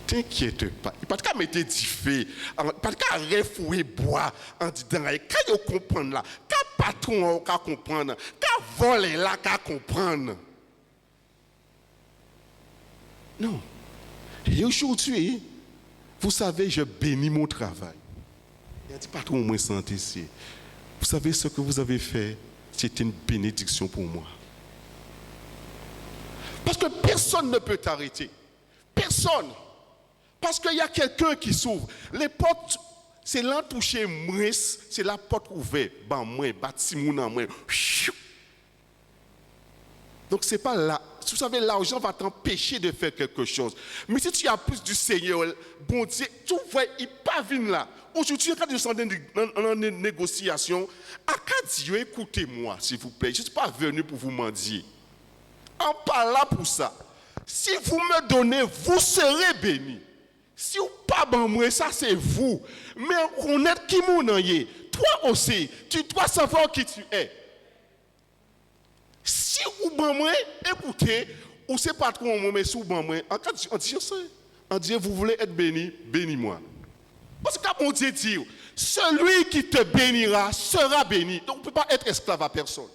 T'inquiète pas. Il n'y a pas de mettre du feu. Il n'y a pas de refouer bois en disant, quand vous comprenez là, quand patron va comprendre, quand voler là, va comprendre. Non. Et aujourd'hui, vous savez, je bénis mon travail. Il y a dit patron, moi, santé ici. Vous savez ce que vous avez fait, c'est une bénédiction pour moi. Parce que personne ne peut t'arrêter. Personne. Parce qu'il y a quelqu'un qui s'ouvre. Les portes, c'est l'entoucher moins, c'est la porte ouverte. Ben moi, bâtiment moi. Donc c'est pas là. Vous savez, l'argent va t'empêcher de faire quelque chose. Mais si tu as plus du Seigneur, bon Dieu, tu vois, il pas venir là. Aujourd'hui, quand je suis en négociation, à Dieu, écoutez-moi, s'il vous plaît. Je ne suis pas venu pour vous mendier. En parlant pour ça. Si vous me donnez, vous serez bénis. Si vous pas bon moi, ça c'est vous. Mais connaître qui vous êtes, toi aussi, tu dois savoir qui tu es. Si vous bon moi, écoutez, ou c'est pas trop moi, mais si vous bon moi, on dit, je sais, on dit, vous voulez être béni, bénis-moi. Parce que mon Dieu dit, celui qui te bénira sera béni. Donc, on ne peut pas être esclave à personne.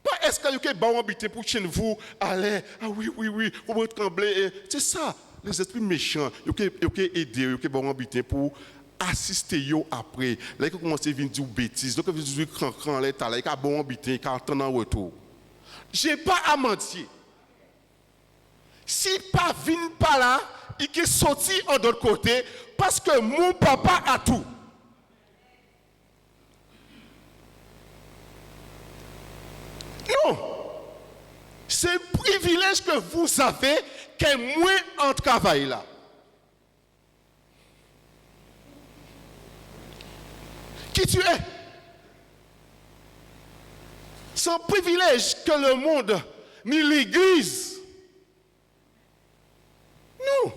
Pas esclave qui est bon habité pour chez vous, allez, ah oui, vous pouvez trembler. C'est ça, les esprits méchants, ils ont aidé, ils ont bon habité pour assister yo après. Là, ils commencent à venir dire bêtises, donc ils disent cran, là, ils ont bon habité, ils attendent en retour. Je n'ai pas à mentir. Si pas vient pas là, il est sorti en d'autre côté parce que mon papa a tout. Non. C'est un privilège que vous avez qu'est moins en travail là. Qui tu es? C'est un privilège que le monde ni l'Église. Non.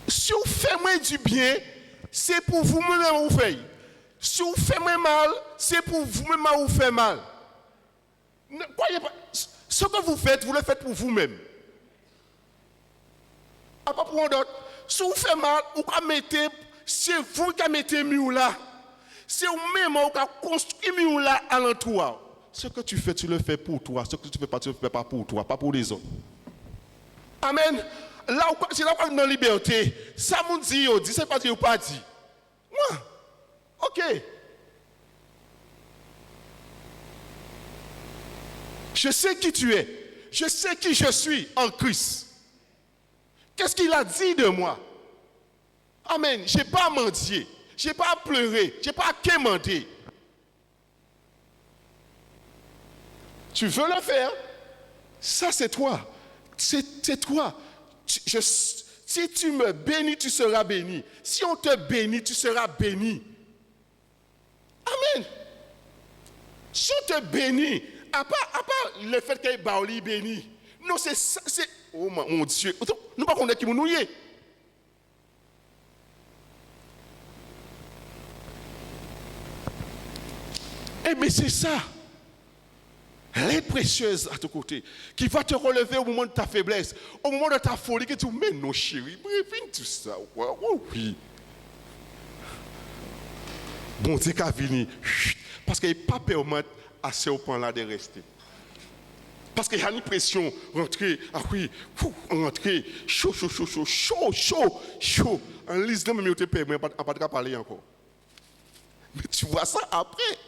Si vous faites moins du bien, c'est pour vous-même vous faites. Si vous faites moins mal, c'est pour vous-même vous faites mal. Ne croyez pas. Ce que vous faites, vous le faites pour vous-même. À pas pour d'autres. Si vous faites mal, c'est vous qui mettez mieux là. C'est vous-même qui avez construit mieux là à l'entour. Ce que tu fais, tu le fais pour toi. Ce que tu ne fais pas, tu ne le fais pas pour toi, pas pour les autres. Amen. Là où c'est là où on est dans la liberté. Ça me dit, c'est pas dit ou pas dit. Moi, ok. Je sais qui tu es. Je sais qui je suis en Christ. Qu'est-ce qu'il a dit de moi? Amen. Je n'ai pas mendié. Je n'ai pas pleuré. Je n'ai pas quémandé. Tu veux le faire? Ça, c'est toi. C'est toi. Si tu me bénis, tu seras béni. Si on te bénit, tu seras béni. Amen. Si on te bénit, à part le fait qu'il y ait Baoli béni. Non, c'est ça. Oh mon Dieu. Nous ne pas connaître qui nous y est. Eh bien, c'est ça. L'aide précieuse à ton côté, qui va te relever au moment de ta faiblesse, au moment de ta folie, que tu dis, mais non chérie, bref, tout ça, oui. Bon Dieu qu'a venu, parce qu'il n'est pas permis à ce point-là de rester. Parce qu'il y a une pression, rentrer, rentrer, chaud. En lisant, même, il te permet à pas de parler encore. Mais tu vois ça après.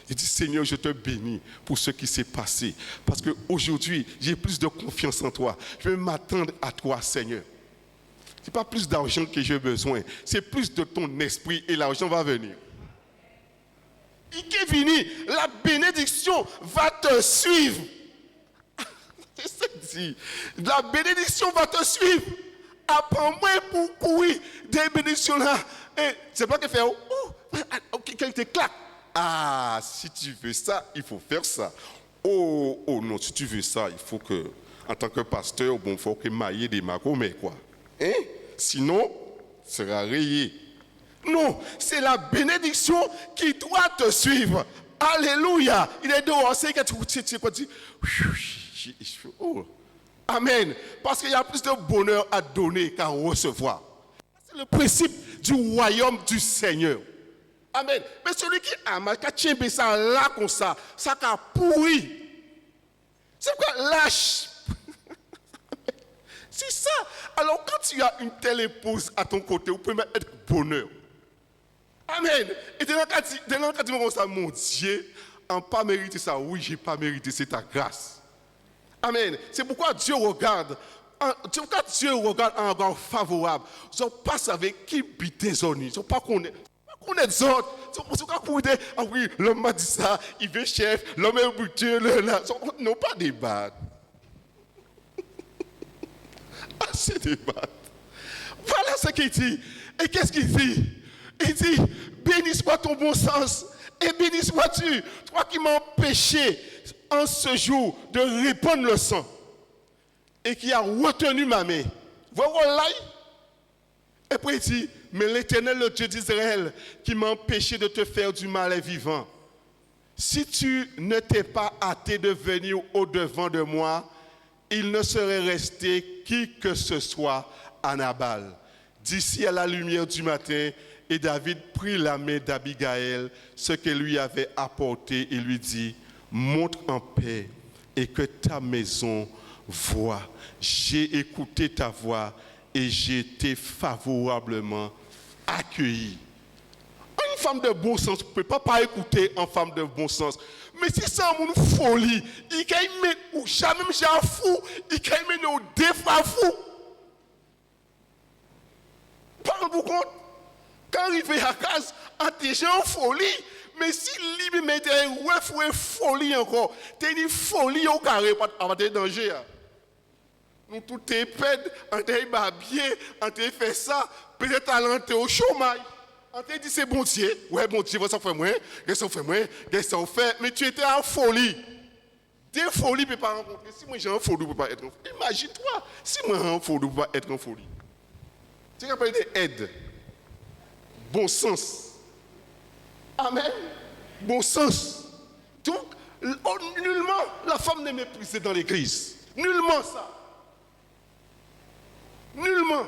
Il dit, Seigneur, je te bénis pour ce qui s'est passé. Parce qu'aujourd'hui, j'ai plus de confiance en toi. Je vais m'attendre à toi, Seigneur. Ce n'est pas plus d'argent que j'ai besoin. C'est plus de ton esprit et l'argent va venir. Il est venu, la bénédiction va te suivre. C'est ce qu'il dit. La bénédiction va te suivre. Apprends-moi pour courir des bénédictions là. Et c'est pas que faire, qu'elle te claque. Ah, si tu veux ça, il faut faire ça. Oh non, si tu veux ça, il faut que, en tant que pasteur, il faut que mailler des macos, mais quoi. Hein? Sinon, ça sera rayé. Non, c'est la bénédiction qui doit te suivre. Alléluia. Il est dehors, c'est que tu quoi dire. Oh. Amen. Parce qu'il y a plus de bonheur à donner qu'à recevoir. C'est le principe du royaume du Seigneur. Amen. Mais celui qui a mal, qui a tient ça là comme ça a pourri. C'est quoi lâche? C'est ça. Alors quand tu as une telle épouse à ton côté, vous pouvez être bonheur. Amen. Et dès que tu me dis ça, mon Dieu, on n'a pas mérité ça. Oui, je n'ai pas mérité, c'est ta grâce. Amen. C'est pourquoi Dieu regarde. Quand Dieu regarde un regard favorable, ils ne pas avec qui biter zone. Ils ne pas connaître. On est des autres. Ah oui, l'homme m'a dit ça, il veut chef, l'homme est buté, là. Non, pas débattre. Ah, c'est débattre. Voilà ce qu'il dit. Et qu'est-ce qu'il dit? Il dit, béni soit ton bon sens, et béni sois-tu, toi qui m'as empêché en ce jour de répandre le sang, et qui a retenu ma main. Voilà. Et puis il dit, mais l'Éternel, le Dieu d'Israël, qui m'a empêché de te faire du mal est vivant. Si tu ne t'es pas hâté de venir au-devant de moi, il ne serait resté qui que ce soit à Nabal. D'ici à la lumière du matin, et David prit la main d'Abigaël, ce qu'elle lui avait apporté, et lui dit, monte en paix et que ta maison voie. J'ai écouté ta voix et j'ai été favorablement accueilli. Une femme de bon sens ne peut pas écouter une femme de bon sens. Mais si c'est une folie, il peut mettre, ou jamais j'ai un fou, il peut mettre au défaut pas fou. Parle-vous compte, quand arrivé à casa, on est déjà en folie. Mais si lui mettait une folie encore, t'es une folie au carré, pas de danger. Nous tout est pède, on est bien, on est fait ça, peut-être à l'entrée au chômage. On t'a dit c'est bon Dieu, ouais bon Dieu, ça fait moins, ça fait moins, ça fait, mais tu étais en folie. Des folies ne peuvent pas rencontrer. Si moi j'ai en folie, je ne peux pas être en folie. Imagine-toi, si moi j'ai en folie, je ne peux pas être en folie. C'est qu'on appelle des aides. Bon sens. Amen. Bon sens. Donc, nullement la femme n'est méprisée dans l'église. Nullement ça. Nullement.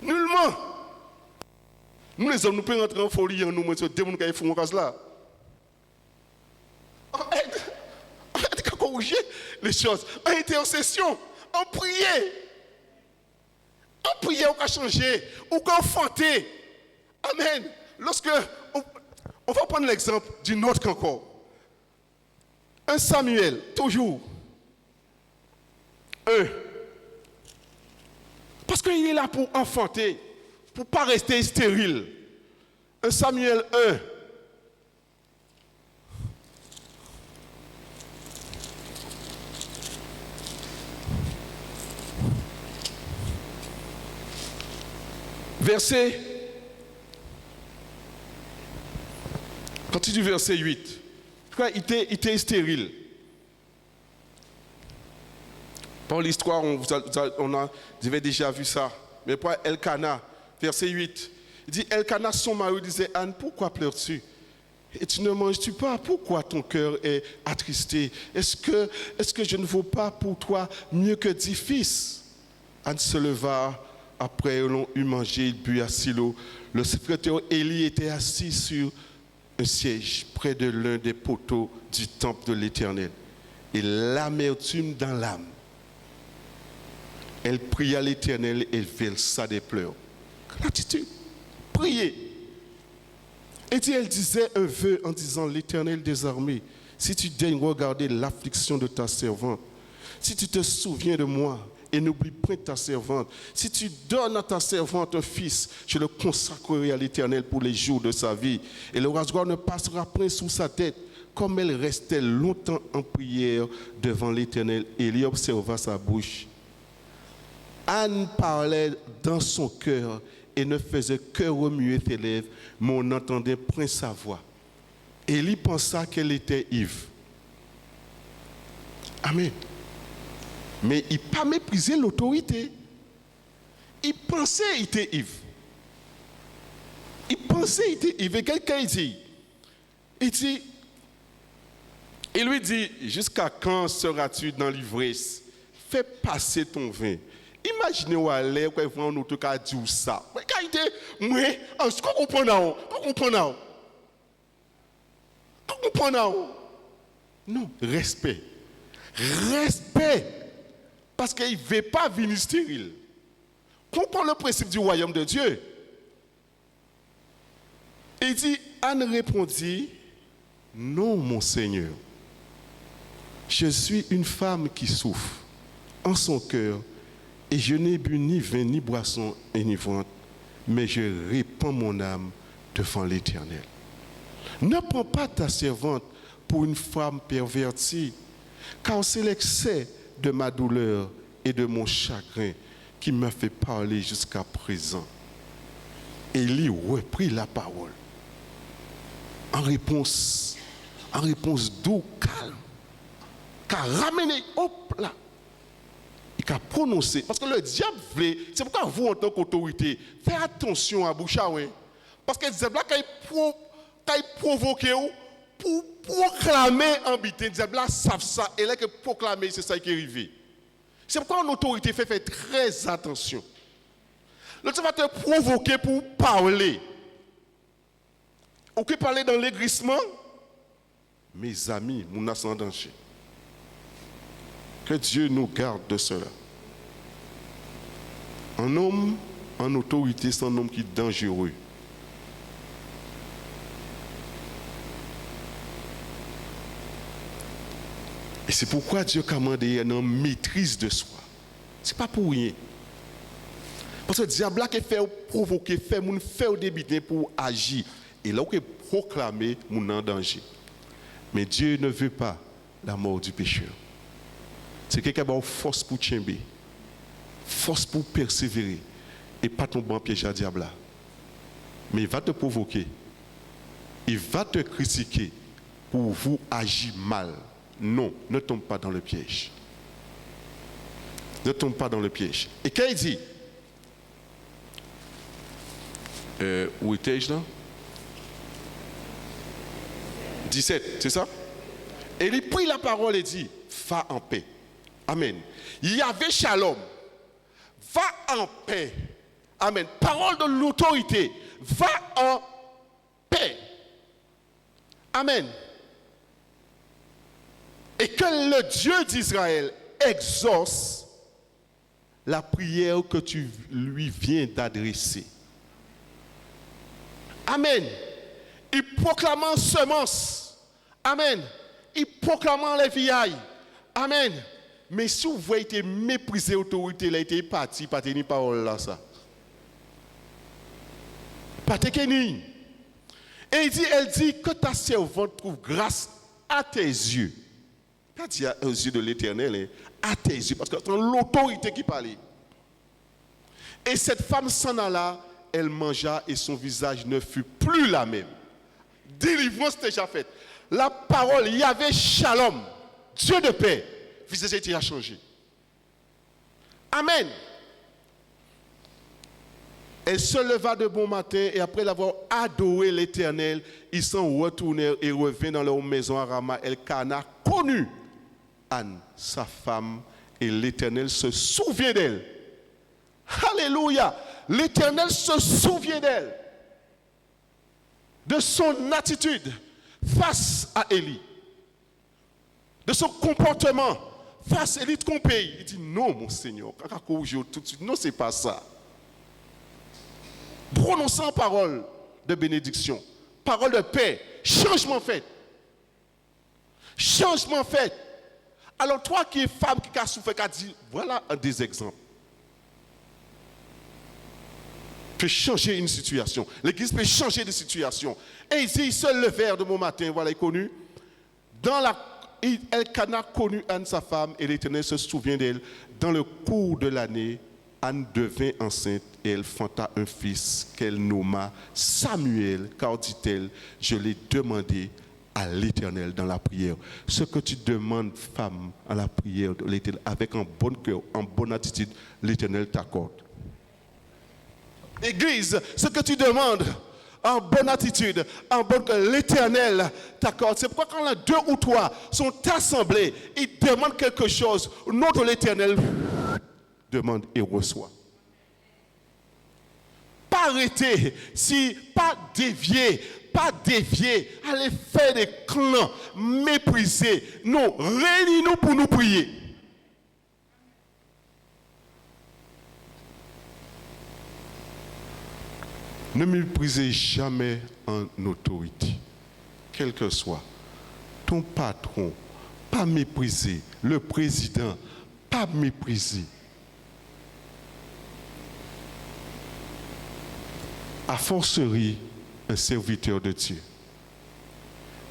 Nullement. Nous les hommes, nous pouvons rentrer en folie en nous, mais c'est des gens qui font ce là. En aide, à corriger les choses. En intercession, en prière. En prière, on va changer, on va enfanter. Amen. Lorsque, on va prendre l'exemple d'une autre encore. Un Samuel, toujours. Parce qu'il est là pour enfanter, pour ne pas rester stérile. Un Samuel 1. Verset, à partir du verset 8, il était stérile. Par l'histoire, on avait déjà vu ça. Mais pour Elkana, verset 8, il dit, Elkana, son mari, disait, Anne, pourquoi pleures-tu? Et tu ne manges-tu pas? Pourquoi ton cœur est attristé? Est-ce que je ne vaux pas pour toi mieux que 10 fils? Anne se leva. Après, l'on eut mangé, il but à Silo. Le secrétaire Élie était assis sur un siège près de l'un des poteaux du temple de l'Éternel. Et l'amertume dans l'âme. Elle pria l'Éternel et versa des pleurs. L'attitude, prier. Et puis elle disait un vœu en disant, l'Éternel des armées, si tu daignes regarder l'affliction de ta servante, si tu te souviens de moi, et n'oublie point ta servante. Si tu donnes à ta servante un fils, je le consacrerai à l'Éternel pour les jours de sa vie. Et le rasoir ne passera point sous sa tête. Comme elle restait longtemps en prière devant l'Éternel, Élie observa sa bouche. Anne parlait dans son cœur et ne faisait que remuer ses lèvres, mais on n'entendait point sa voix. Élie pensa qu'elle était ivre. Amen. Mais il n'a pas méprisé l'autorité. Il pensait qu'il était ivre. Il pensait qu'il était ivre. Et quelqu'un dit, il lui dit, jusqu'à quand seras-tu dans l'ivresse? Fais passer ton vin. Imaginez où aller, quand on nous a dit ça. Mais quand il était, moi, est-ce qu'on comprend là? On comprend là? Non, respect. Respect. Parce qu'il ne veut pas venir stérile. Comprends le principe du royaume de Dieu. Il dit, Anne répondit, non, mon Seigneur. Je suis une femme qui souffre en son cœur et je n'ai bu ni vin, ni boisson enivrante, mais je répands mon âme devant l'Éternel. Ne prends pas ta servante pour une femme pervertie, car c'est l'excès de ma douleur et de mon chagrin qui m'a fait parler jusqu'à présent. Élie reprit la parole en réponse doux, calme, qu'a ramené, hop là, et qu'a prononcé. Parce que le diable voulait, c'est pourquoi vous en tant qu'autorité, faites attention à Bouchaouin. Parce que le diable là, quand il provoque pour proclamer en bité, le diable là savent ça, et là que proclamer, c'est ça qui est arrivé. C'est pourquoi une autorité fait très attention. Le diable va te provoquer pour parler. Ok, parler dans l'aigrisement, mes amis, mon ascendant. Que Dieu nous garde de cela. Un homme en autorité, c'est un homme qui est dangereux. Et c'est pourquoi Dieu commande une maîtrise de soi. Ce n'est pas pour rien. Parce que le diable qui fait provoquer, fait moun faire débiter pour agir. Et là, on proclamer mon en danger. Mais Dieu ne veut pas la mort du pécheur. C'est quelqu'un qui a force pour tomber, force pour persévérer et pas tomber en piège à diable là. Mais il va te provoquer, il va te critiquer pour vous agir mal. Non, ne tombe pas dans le piège. Ne tombe pas dans le piège. Et quand il dit, où étais-je là? 17, c'est ça? Et il prit la parole et dit, va en paix. Amen. Il y avait shalom. Va en paix. Amen. Parole de l'autorité. Va en paix. Amen. Et que le Dieu d'Israël exauce la prière que tu lui viens d'adresser. Amen. Il proclame semence. Amen. Il proclame les vieilles. Amen. Mais si vous voyez été méprisé l'autorité, il a été parti, pas tenir parole là ça. Pas tenir. Et elle dit que ta servante trouve grâce à tes yeux. Pas dire aux yeux de l'Éternel, à tes yeux, parce que c'est l'autorité qui parlait. Et cette femme s'en alla, elle mangea et son visage ne fut plus la même. Délivrance déjà faite. La parole, il y avait shalom, Dieu de paix. Le visage était changé. Amen. Elle se leva de bon matin et après l'avoir adoré l'Éternel, ils s'en retournèrent et revinrent dans leur maison à Rama. Elkana connut Anne, sa femme, et l'Éternel se souvient d'elle. Alléluia. L'Éternel se souvient d'elle, de son attitude face à Élie, de son comportement face à Élie de son pays. Il dit non, mon Seigneur, tout de suite, non, c'est pas ça. Prononçant parole de bénédiction, parole de paix, changement fait. Changement fait. Alors toi qui es femme qui a souffert, qui a dit, voilà un des exemples. Peut changer une situation. L'église peut changer de situation. Et ici, ils se levèrent de bon matin, voilà, il est connu. Elkana connut Anne, sa femme, et l'Éternel se souvient d'elle. Dans le cours de l'année, Anne devint enceinte et elle enfanta un fils qu'elle nomma Samuel, car dit-elle, je l'ai demandé à l'Éternel dans la prière. Ce que tu demandes, femme, à la prière de l'Éternel, avec un bon cœur, en bonne attitude, l'Éternel t'accorde. Église, ce que tu demandes en bonne attitude, en bonne cœur, l'Éternel t'accorde. C'est pourquoi quand les deux ou trois sont assemblés, ils demandent quelque chose, notre l'Éternel demande et reçoit. Pas arrêter, pas dévier, aller faire des clans, mépriser. Non, réunis-nous pour nous prier. Ne méprisez jamais en autorité, quel que soit ton patron, pas mépriser, le président, pas mépriser. A fortiori, un serviteur de Dieu.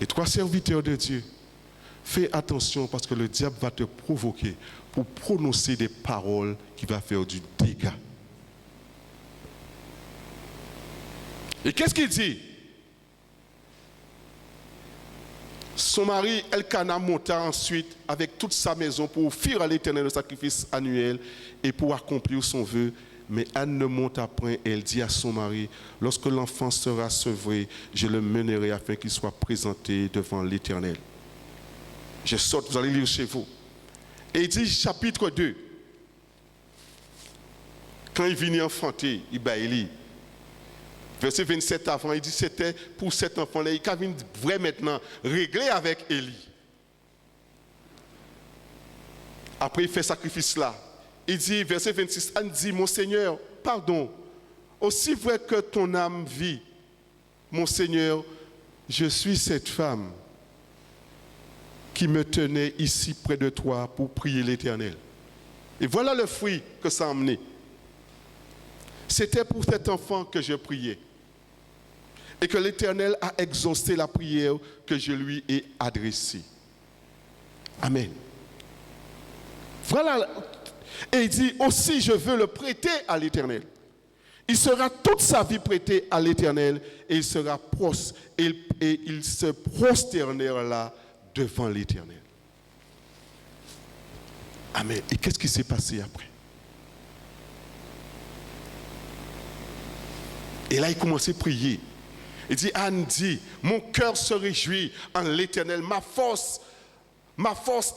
Et toi, serviteur de Dieu, fais attention parce que le diable va te provoquer pour prononcer des paroles qui vont faire du dégât. Et qu'est-ce qu'il dit? Son mari, Elkana, monta ensuite avec toute sa maison pour offrir à l'Éternel le sacrifice annuel et pour accomplir son vœu. Mais Anne ne monta point et elle dit à son mari, lorsque l'enfant sera sevré, je le mènerai afin qu'il soit présenté devant l'Éternel. Je saute, vous allez lire chez vous. Et il dit, chapitre 2, quand il vient enfanter, il bat Élie. Verset 27 avant, il dit c'était pour cet enfant-là, il vient vrai maintenant régler avec Élie. Après, il fait sacrifice là. Il dit, verset 26, Anne dit, mon Seigneur, pardon, aussi vrai que ton âme vit, mon Seigneur, je suis cette femme. qui me tenait ici près de toi pour prier l'Éternel. Et voilà le fruit que ça a amené. C'était pour cet enfant que je priais. Et que l'Éternel a exaucé la prière que je lui ai adressée. Amen. Voilà. Et il dit aussi, je veux le prêter à l'Éternel. Il sera toute sa vie prêté à l'Éternel et il sera et il se prosternera devant l'Éternel. Amen. Et qu'est-ce qui s'est passé après? Et là, il commençait à prier. Il dit, Anne dit, mon cœur se réjouit en l'Éternel, ma force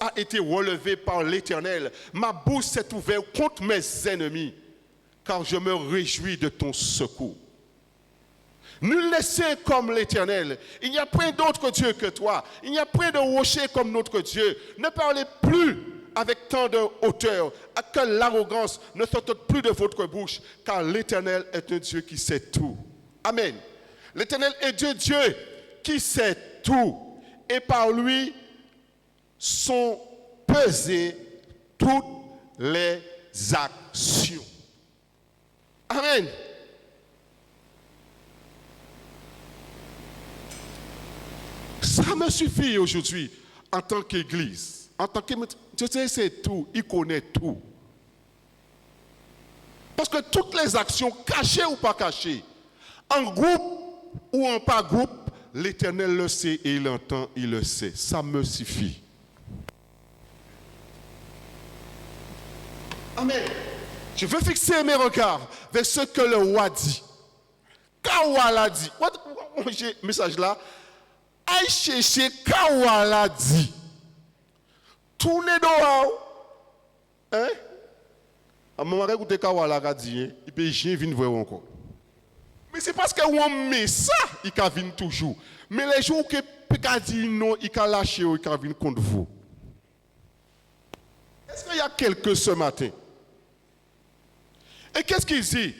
a été relevée par l'Éternel, ma bouche s'est ouverte contre mes ennemis, car je me réjouis de ton secours. Nul n'est saint comme l'Éternel, il n'y a point d'autre Dieu que toi, il n'y a point de rocher comme notre Dieu. Ne parlez plus avec tant de hauteur, que l'arrogance ne sorte plus de votre bouche, car l'Éternel est un Dieu qui sait tout. Amen. L'Éternel est Dieu qui sait tout, et par lui sont pesées toutes les actions. Amen. Ça me suffit aujourd'hui en tant qu'Église. En tant que Dieu sait tout, il connaît tout. Parce que toutes les actions, cachées ou pas cachées, en groupe ou en pas groupe, l'Éternel le sait et il entend, il le sait. Ça me suffit. Amen. Je veux fixer mes regards vers ce que le roi dit. Kawala dit. J'ai un message là. Aïe chercher Kawala dit. Tournez dehors. Hein? À un moment où Kawala dit, il peut y venir voir encore. Mais c'est parce qu'on met ça, il va venir toujours. Mais les jours que Péka dit non, il va lâcher, il va venir contre vous. Est-ce qu'il y a quelqu'un ce matin? Et qu'est-ce qu'il dit?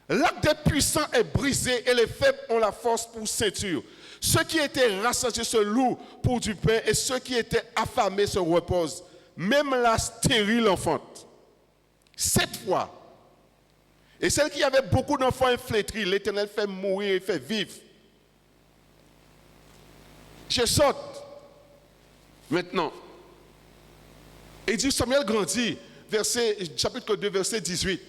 L'arc des puissants est brisé et les faibles ont la force pour ceinture. Ceux qui étaient rassasiés se louent pour du pain et ceux qui étaient affamés se reposent. Même la stérile enfante. 7 fois. Et celle qui avait beaucoup d'enfants inflétris, l'Éternel fait mourir et fait vivre. Je saute. Maintenant. Et dit Samuel grandit, chapitre 2, verset 18.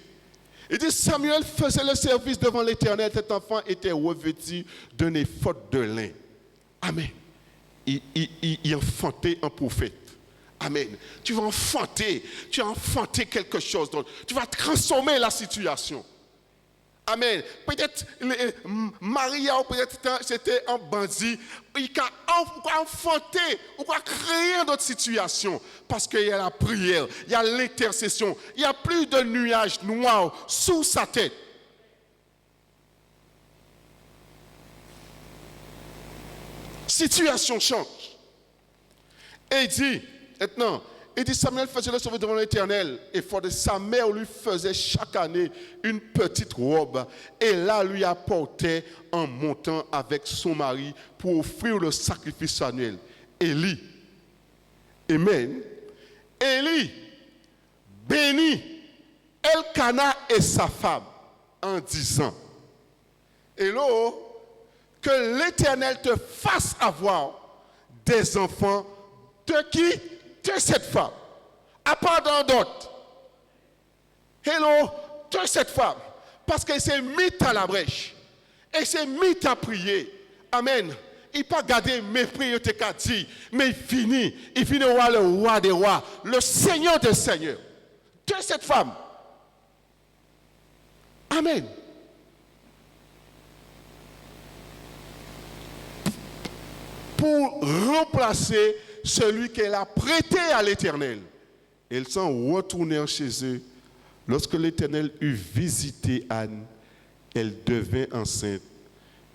Il dit Samuel faisait le service devant l'Éternel, cet enfant était revêtu d'un éphod de lin. Amen. Il enfantait un prophète. Amen. Tu vas enfanter quelque chose d'autre. Tu vas transformer la situation. Amen. Peut-être Maria, ou peut-être c'était un bandit. Il a enfanté, ou créer d'autres situations. Parce qu'il y a la prière, il y a l'intercession. Il n'y a plus de nuages noirs sous sa tête. Situation change. Et il dit, maintenant, il dit Samuel faisait le service devant l'Éternel et sa mère lui faisait chaque année une petite robe et là lui apportait en montant avec son mari pour offrir le sacrifice annuel. Élie, amen, Élie bénit Elkana et sa femme en disant, Hello, que l'Éternel te fasse avoir des enfants de qui? De cette femme. À part d'un d'autres. Hello, de cette femme. Parce qu'elle s'est mise à la brèche. Elle s'est mise à prier. Amen. Il n'a pas gardé mes prières, mais il finit voir le roi des rois, le Seigneur des seigneurs. De cette femme. Amen. Pour remplacer celui qu'elle a prêté à l'Éternel. Ils sont retournés chez eux. Lorsque l'Éternel eut visité Anne, elle devint enceinte.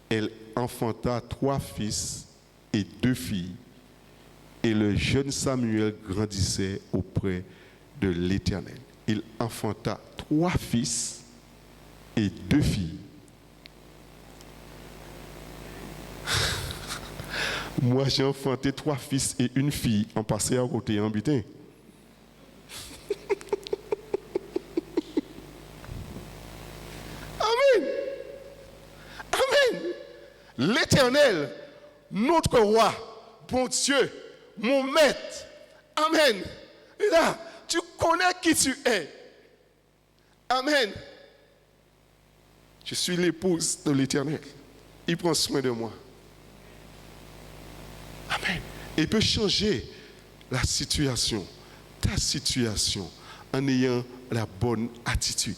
Elle enfanta 3 fils et 2 filles. Et le jeune Samuel grandissait auprès de l'Éternel. Il enfanta 3 fils et 2 filles. Moi, j'ai enfanté 3 fils et une fille en passé à côté en butin. Amen. Amen. L'Éternel, notre roi, bon Dieu, mon maître. Amen. Et là, tu connais qui tu es. Amen. Je suis l'épouse de l'Éternel. Il prend soin de moi. Amen. Il peut changer la situation, ta situation, en ayant la bonne attitude.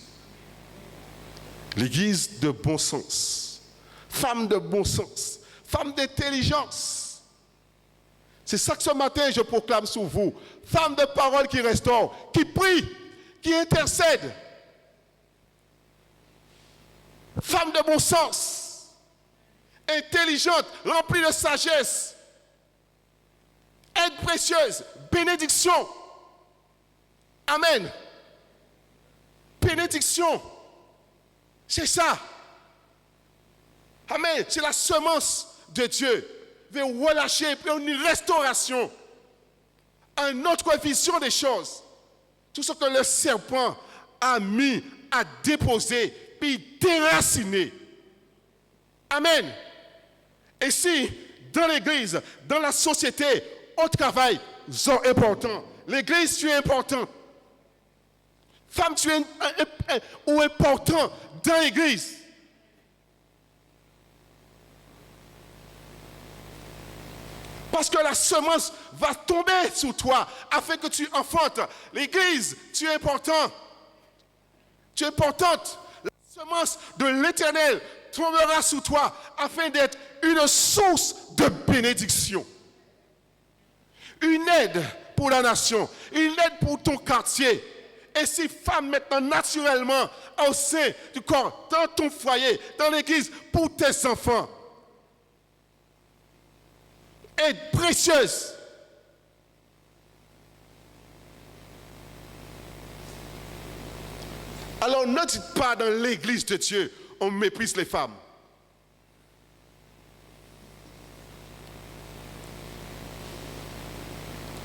L'église de bon sens, femme de bon sens, femme d'intelligence. C'est ça que ce matin je proclame sur vous. Femme de parole qui restaure, qui prie, qui intercède. Femme de bon sens, intelligente, remplie de sagesse, aide précieuse, bénédiction. Amen. Bénédiction. C'est ça. Amen. C'est la semence de Dieu. Il veut relâcher une restauration, une autre vision des choses. Tout ce que le serpent a mis, a déposé, puis déraciné. Amen. Et si, dans l'église, dans la société, au travail, sont importants. L'église, tu es important. Femme, tu es important dans l'église. Parce que la semence va tomber sur toi afin que tu enfantes. L'église, tu es important. Tu es importante. La semence de l'Éternel tombera sur toi afin d'être une source de bénédiction. Une aide pour la nation, une aide pour ton quartier. Et si femme maintenant naturellement au sein du corps, dans ton foyer, dans l'église, pour tes enfants, aide précieuse. Alors ne dites pas dans l'église de Dieu, on méprise les femmes.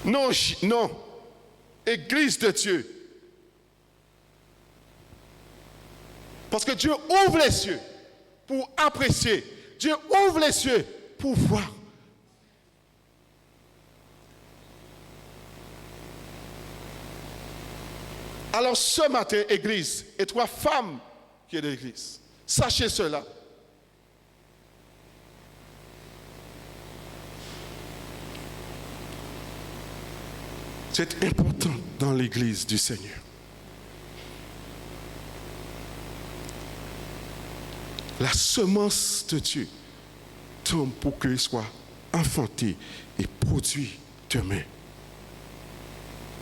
Non, non. Église de Dieu. Parce que Dieu ouvre les cieux pour apprécier. Dieu ouvre les cieux pour voir. Alors ce matin, Église, et toi, femme qui est de l'Église, sachez cela. C'est important dans l'Église du Seigneur. La semence de Dieu tombe pour qu'il soit enfanté et produit demain.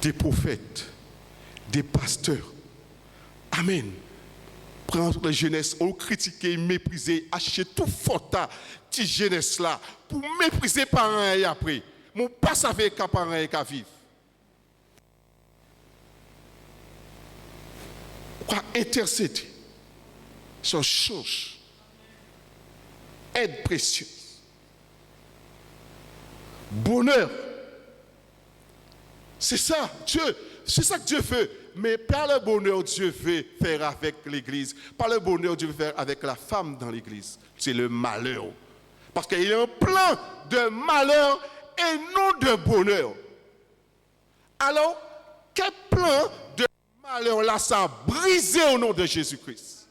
Des prophètes, des pasteurs. Amen. Prendre la jeunesse, on critiquer, mépriser, acheter tout forta, cette jeunesse là, pour mépriser parents et après. Mon pas savait qu'un parent et qu'à vivre. Pourquoi intercéder? Ça change. Aide précieuse. Bonheur. C'est ça, Dieu. C'est ça que Dieu veut. Mais par le bonheur, Dieu veut faire avec l'Église. Par le bonheur, Dieu veut faire avec la femme dans l'Église. C'est le malheur. Parce qu'il y a un plan de malheur et non de bonheur. Alors, quel plan de malheur là, ça a brisé au nom de Jésus-Christ?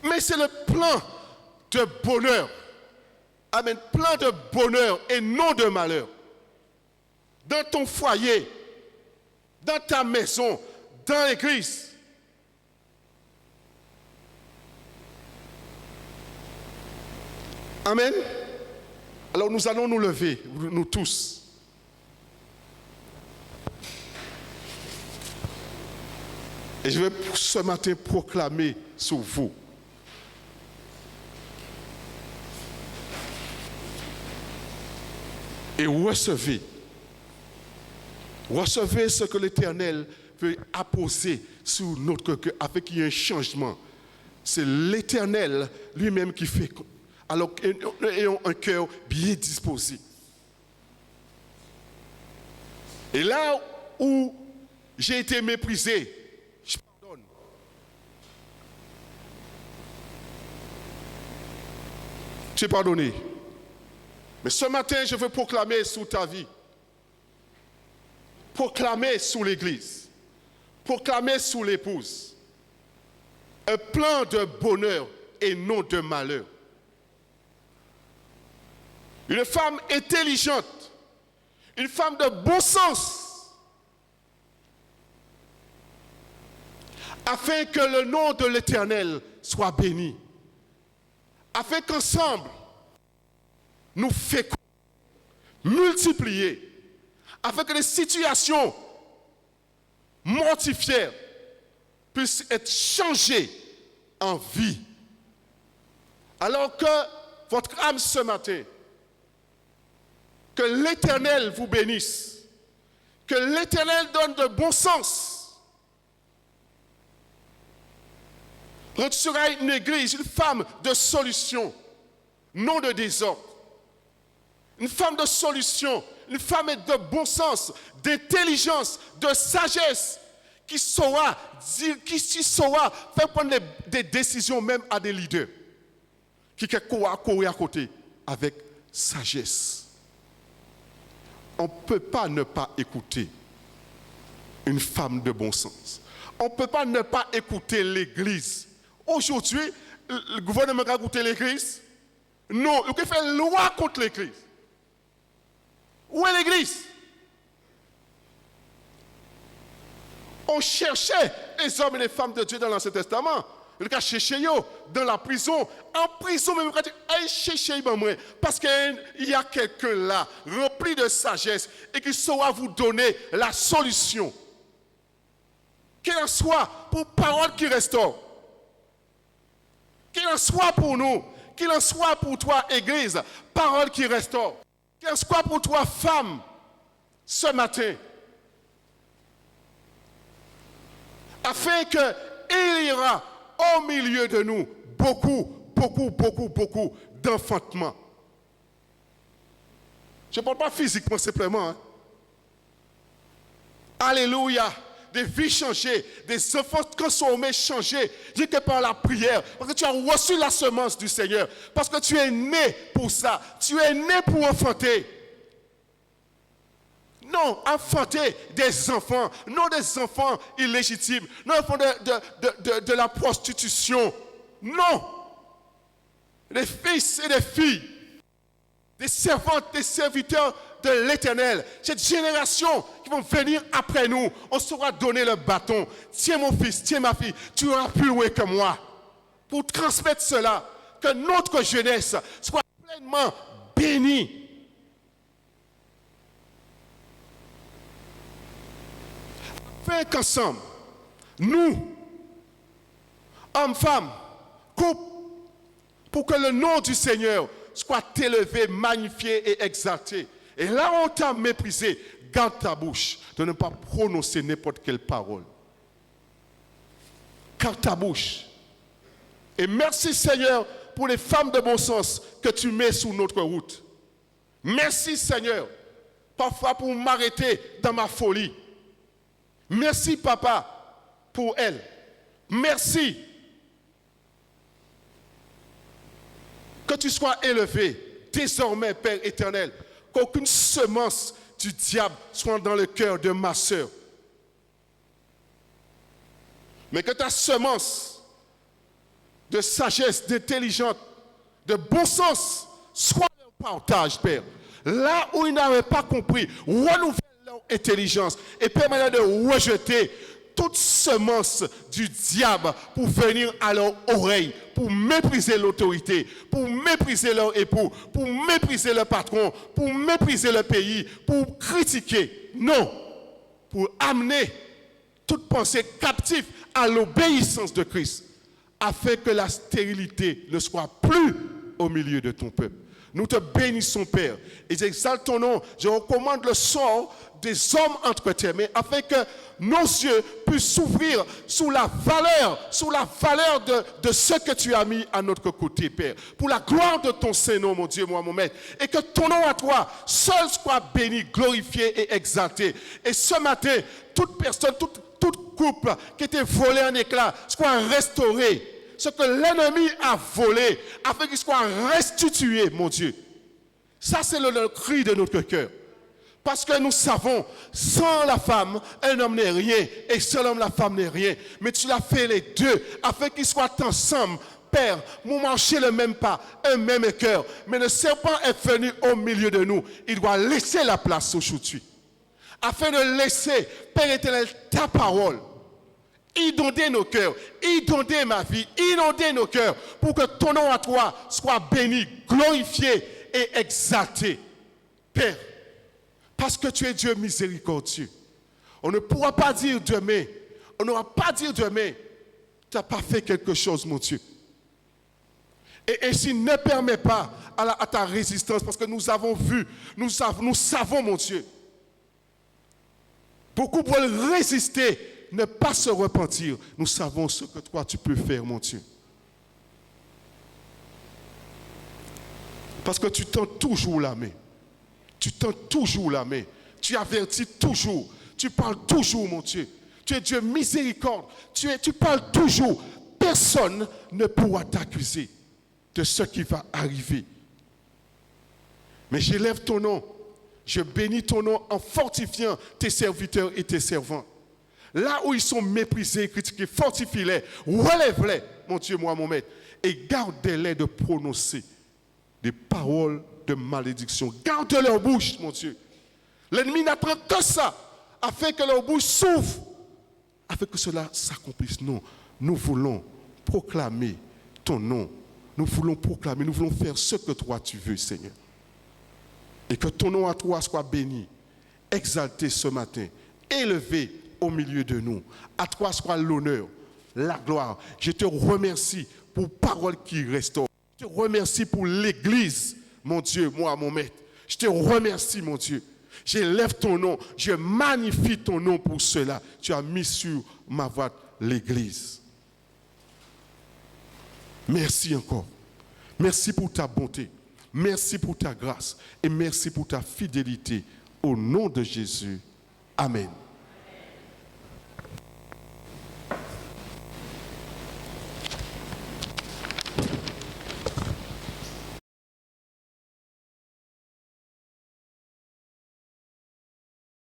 Mais c'est le plan de bonheur. Amen. Plan de bonheur et non de malheur. Dans ton foyer, dans ta maison, dans l'église. Amen. Alors nous allons nous lever, nous tous. Et je vais ce matin proclamer sur vous. Et recevez ce que l'Éternel veut apposer sur notre cœur afin qu'il y ait un changement. C'est l'Éternel lui-même qui fait Alors ayons un cœur bien disposé. Et là où j'ai été méprisé, je pardonne. Tu es pardonné. Mais ce matin, je veux proclamer sous ta vie, proclamer sous l'Église, proclamer sous l'épouse, un plan de bonheur et non de malheur. Une femme intelligente, une femme de bon sens, afin que le nom de l'Éternel soit béni, afin qu'ensemble, nous fécondons, multiplier, afin que les situations mortifiées puissent être changées en vie. Alors que votre âme ce matin, que l'Éternel vous bénisse, que l'Éternel donne de bon sens. Quand tu seras une église, une femme de solution, non de désordre. Une femme de solution, une femme de bon sens, d'intelligence, de sagesse, qui saura faire prendre des décisions même à des leaders, qui courir à côté avec sagesse. On ne peut pas ne pas écouter une femme de bon sens. On ne peut pas ne pas écouter l'Église. Aujourd'hui, le gouvernement a écouté l'Église? Non, il fait une loi contre l'Église. Où est l'Église? On cherchait les hommes et les femmes de Dieu dans l'Ancien Testament. Il a cherché dans la prison. En prison, même, il cherché parce qu'il y a quelqu'un là, rempli de sagesse, et qui saura vous donner la solution. Qu'il en soit pour parole qui restaure. Qu'il en soit pour nous. Qu'il en soit pour toi, Église, parole qui restaure. Qu'il en soit pour toi, femme, ce matin. Afin qu'il y aura au milieu de nous beaucoup d'enfantement. Je ne parle pas physiquement simplement. Hein. Alléluia. Des vies changées, des enfants transformés, changés, rien que par la prière, parce que tu as reçu la semence du Seigneur, parce que tu es né pour ça, tu es né pour enfanter. Non, enfanter des enfants, non des enfants illégitimes, non enfants de la prostitution. Non. Des fils et des filles, des servantes, des serviteurs de l'Éternel. Cette génération qui vont venir après nous, on saura donner le bâton. Tiens mon fils, tiens ma fille, tu auras plus loin que moi. Pour transmettre cela, que notre jeunesse soit pleinement bénie. Afin qu'ensemble, nous, hommes, femmes, couples, pour que le nom du Seigneur soit élevé, magnifié et exalté. Et là où on t'a méprisé, garde ta bouche de ne pas prononcer n'importe quelle parole. Garde ta bouche. Et merci Seigneur pour les femmes de bon sens que tu mets sur notre route. Merci Seigneur, parfois pour m'arrêter dans ma folie. Merci Papa pour elle. Merci. Que tu sois élevé désormais, Père éternel. Qu'aucune semence du diable soit dans le cœur de ma sœur. Mais que ta semence de sagesse, d'intelligence, de bon sens soit leur partage, Père. Là où ils n'avaient pas compris, renouvelle leur intelligence et permets-leur de rejeter toute semence du diable pour venir à leur oreille, pour mépriser l'autorité, pour mépriser leur époux, pour mépriser le patron, pour mépriser le pays, pour critiquer. Non, pour amener toute pensée captive à l'obéissance de Christ, afin que la stérilité ne soit plus au milieu de ton peuple. Nous te bénissons, Père, et j'exalte ton nom. Je recommande le sort des hommes entre tes mains, afin que nos yeux puissent s'ouvrir sous la valeur de ce que tu as mis à notre côté, Père. Pour la gloire de ton Saint-Nom, mon Dieu, mon Maître. Et que ton nom à toi seul soit béni, glorifié et exalté. Et ce matin, toute personne, toute couple qui était volée en éclats soit restaurée. Ce que l'ennemi a volé, afin qu'il soit restitué, mon Dieu. Ça, c'est le cri de notre cœur. Parce que nous savons, sans la femme, un homme n'est rien, et sans l'homme, la femme n'est rien. Mais tu l'as fait les deux, afin qu'ils soient ensemble. Père, nous marcher le même pas, un même cœur. Mais le serpent est venu au milieu de nous. Il doit laisser la place aujourd'hui. Afin de laisser, Père éternel, ta parole. Inonder nos cœurs, inonder ma vie, inonder nos cœurs, pour que ton nom à toi soit béni, glorifié et exalté. Père, parce que tu es Dieu miséricordieux. On ne pourra pas dire demain, on n'aura pas dire demain, tu n'as pas fait quelque chose, mon Dieu. Et s'il ne permet pas à ta résistance, parce que nous avons vu, nous savons, mon Dieu, beaucoup veulent résister, ne pas se repentir. Nous savons ce que toi tu peux faire, mon Dieu. Parce que tu tends toujours la main. Tu tends toujours la main. Tu avertis toujours. Tu parles toujours, mon Dieu. Tu es Dieu miséricorde. Tu parles toujours. Personne ne pourra t'accuser de ce qui va arriver. Mais j'élève ton nom. Je bénis ton nom en fortifiant tes serviteurs et tes servants. Là où ils sont méprisés, critiqués, fortifie-les, relève-les, mon Dieu, moi, mon Maître, et garde-les de prononcer des paroles de malédiction. Garde leur bouche, mon Dieu. L'ennemi n'attend que ça, afin que leur bouche s'ouvre, afin que cela s'accomplisse. Non, nous voulons proclamer ton nom. Nous voulons proclamer, nous voulons faire ce que toi tu veux, Seigneur. Et que ton nom à toi soit béni, exalté ce matin, élevé au milieu de nous. À toi soit l'honneur, la gloire. Je te remercie pour parole qui restaure. Je te remercie pour l'Église, mon Dieu, moi, mon Maître. Je te remercie, mon Dieu. J'élève ton nom, je magnifie ton nom pour cela. Tu as mis sur ma voie l'Église. Merci encore. Merci pour ta bonté. Merci pour ta grâce. Et merci pour ta fidélité. Au nom de Jésus. Amen.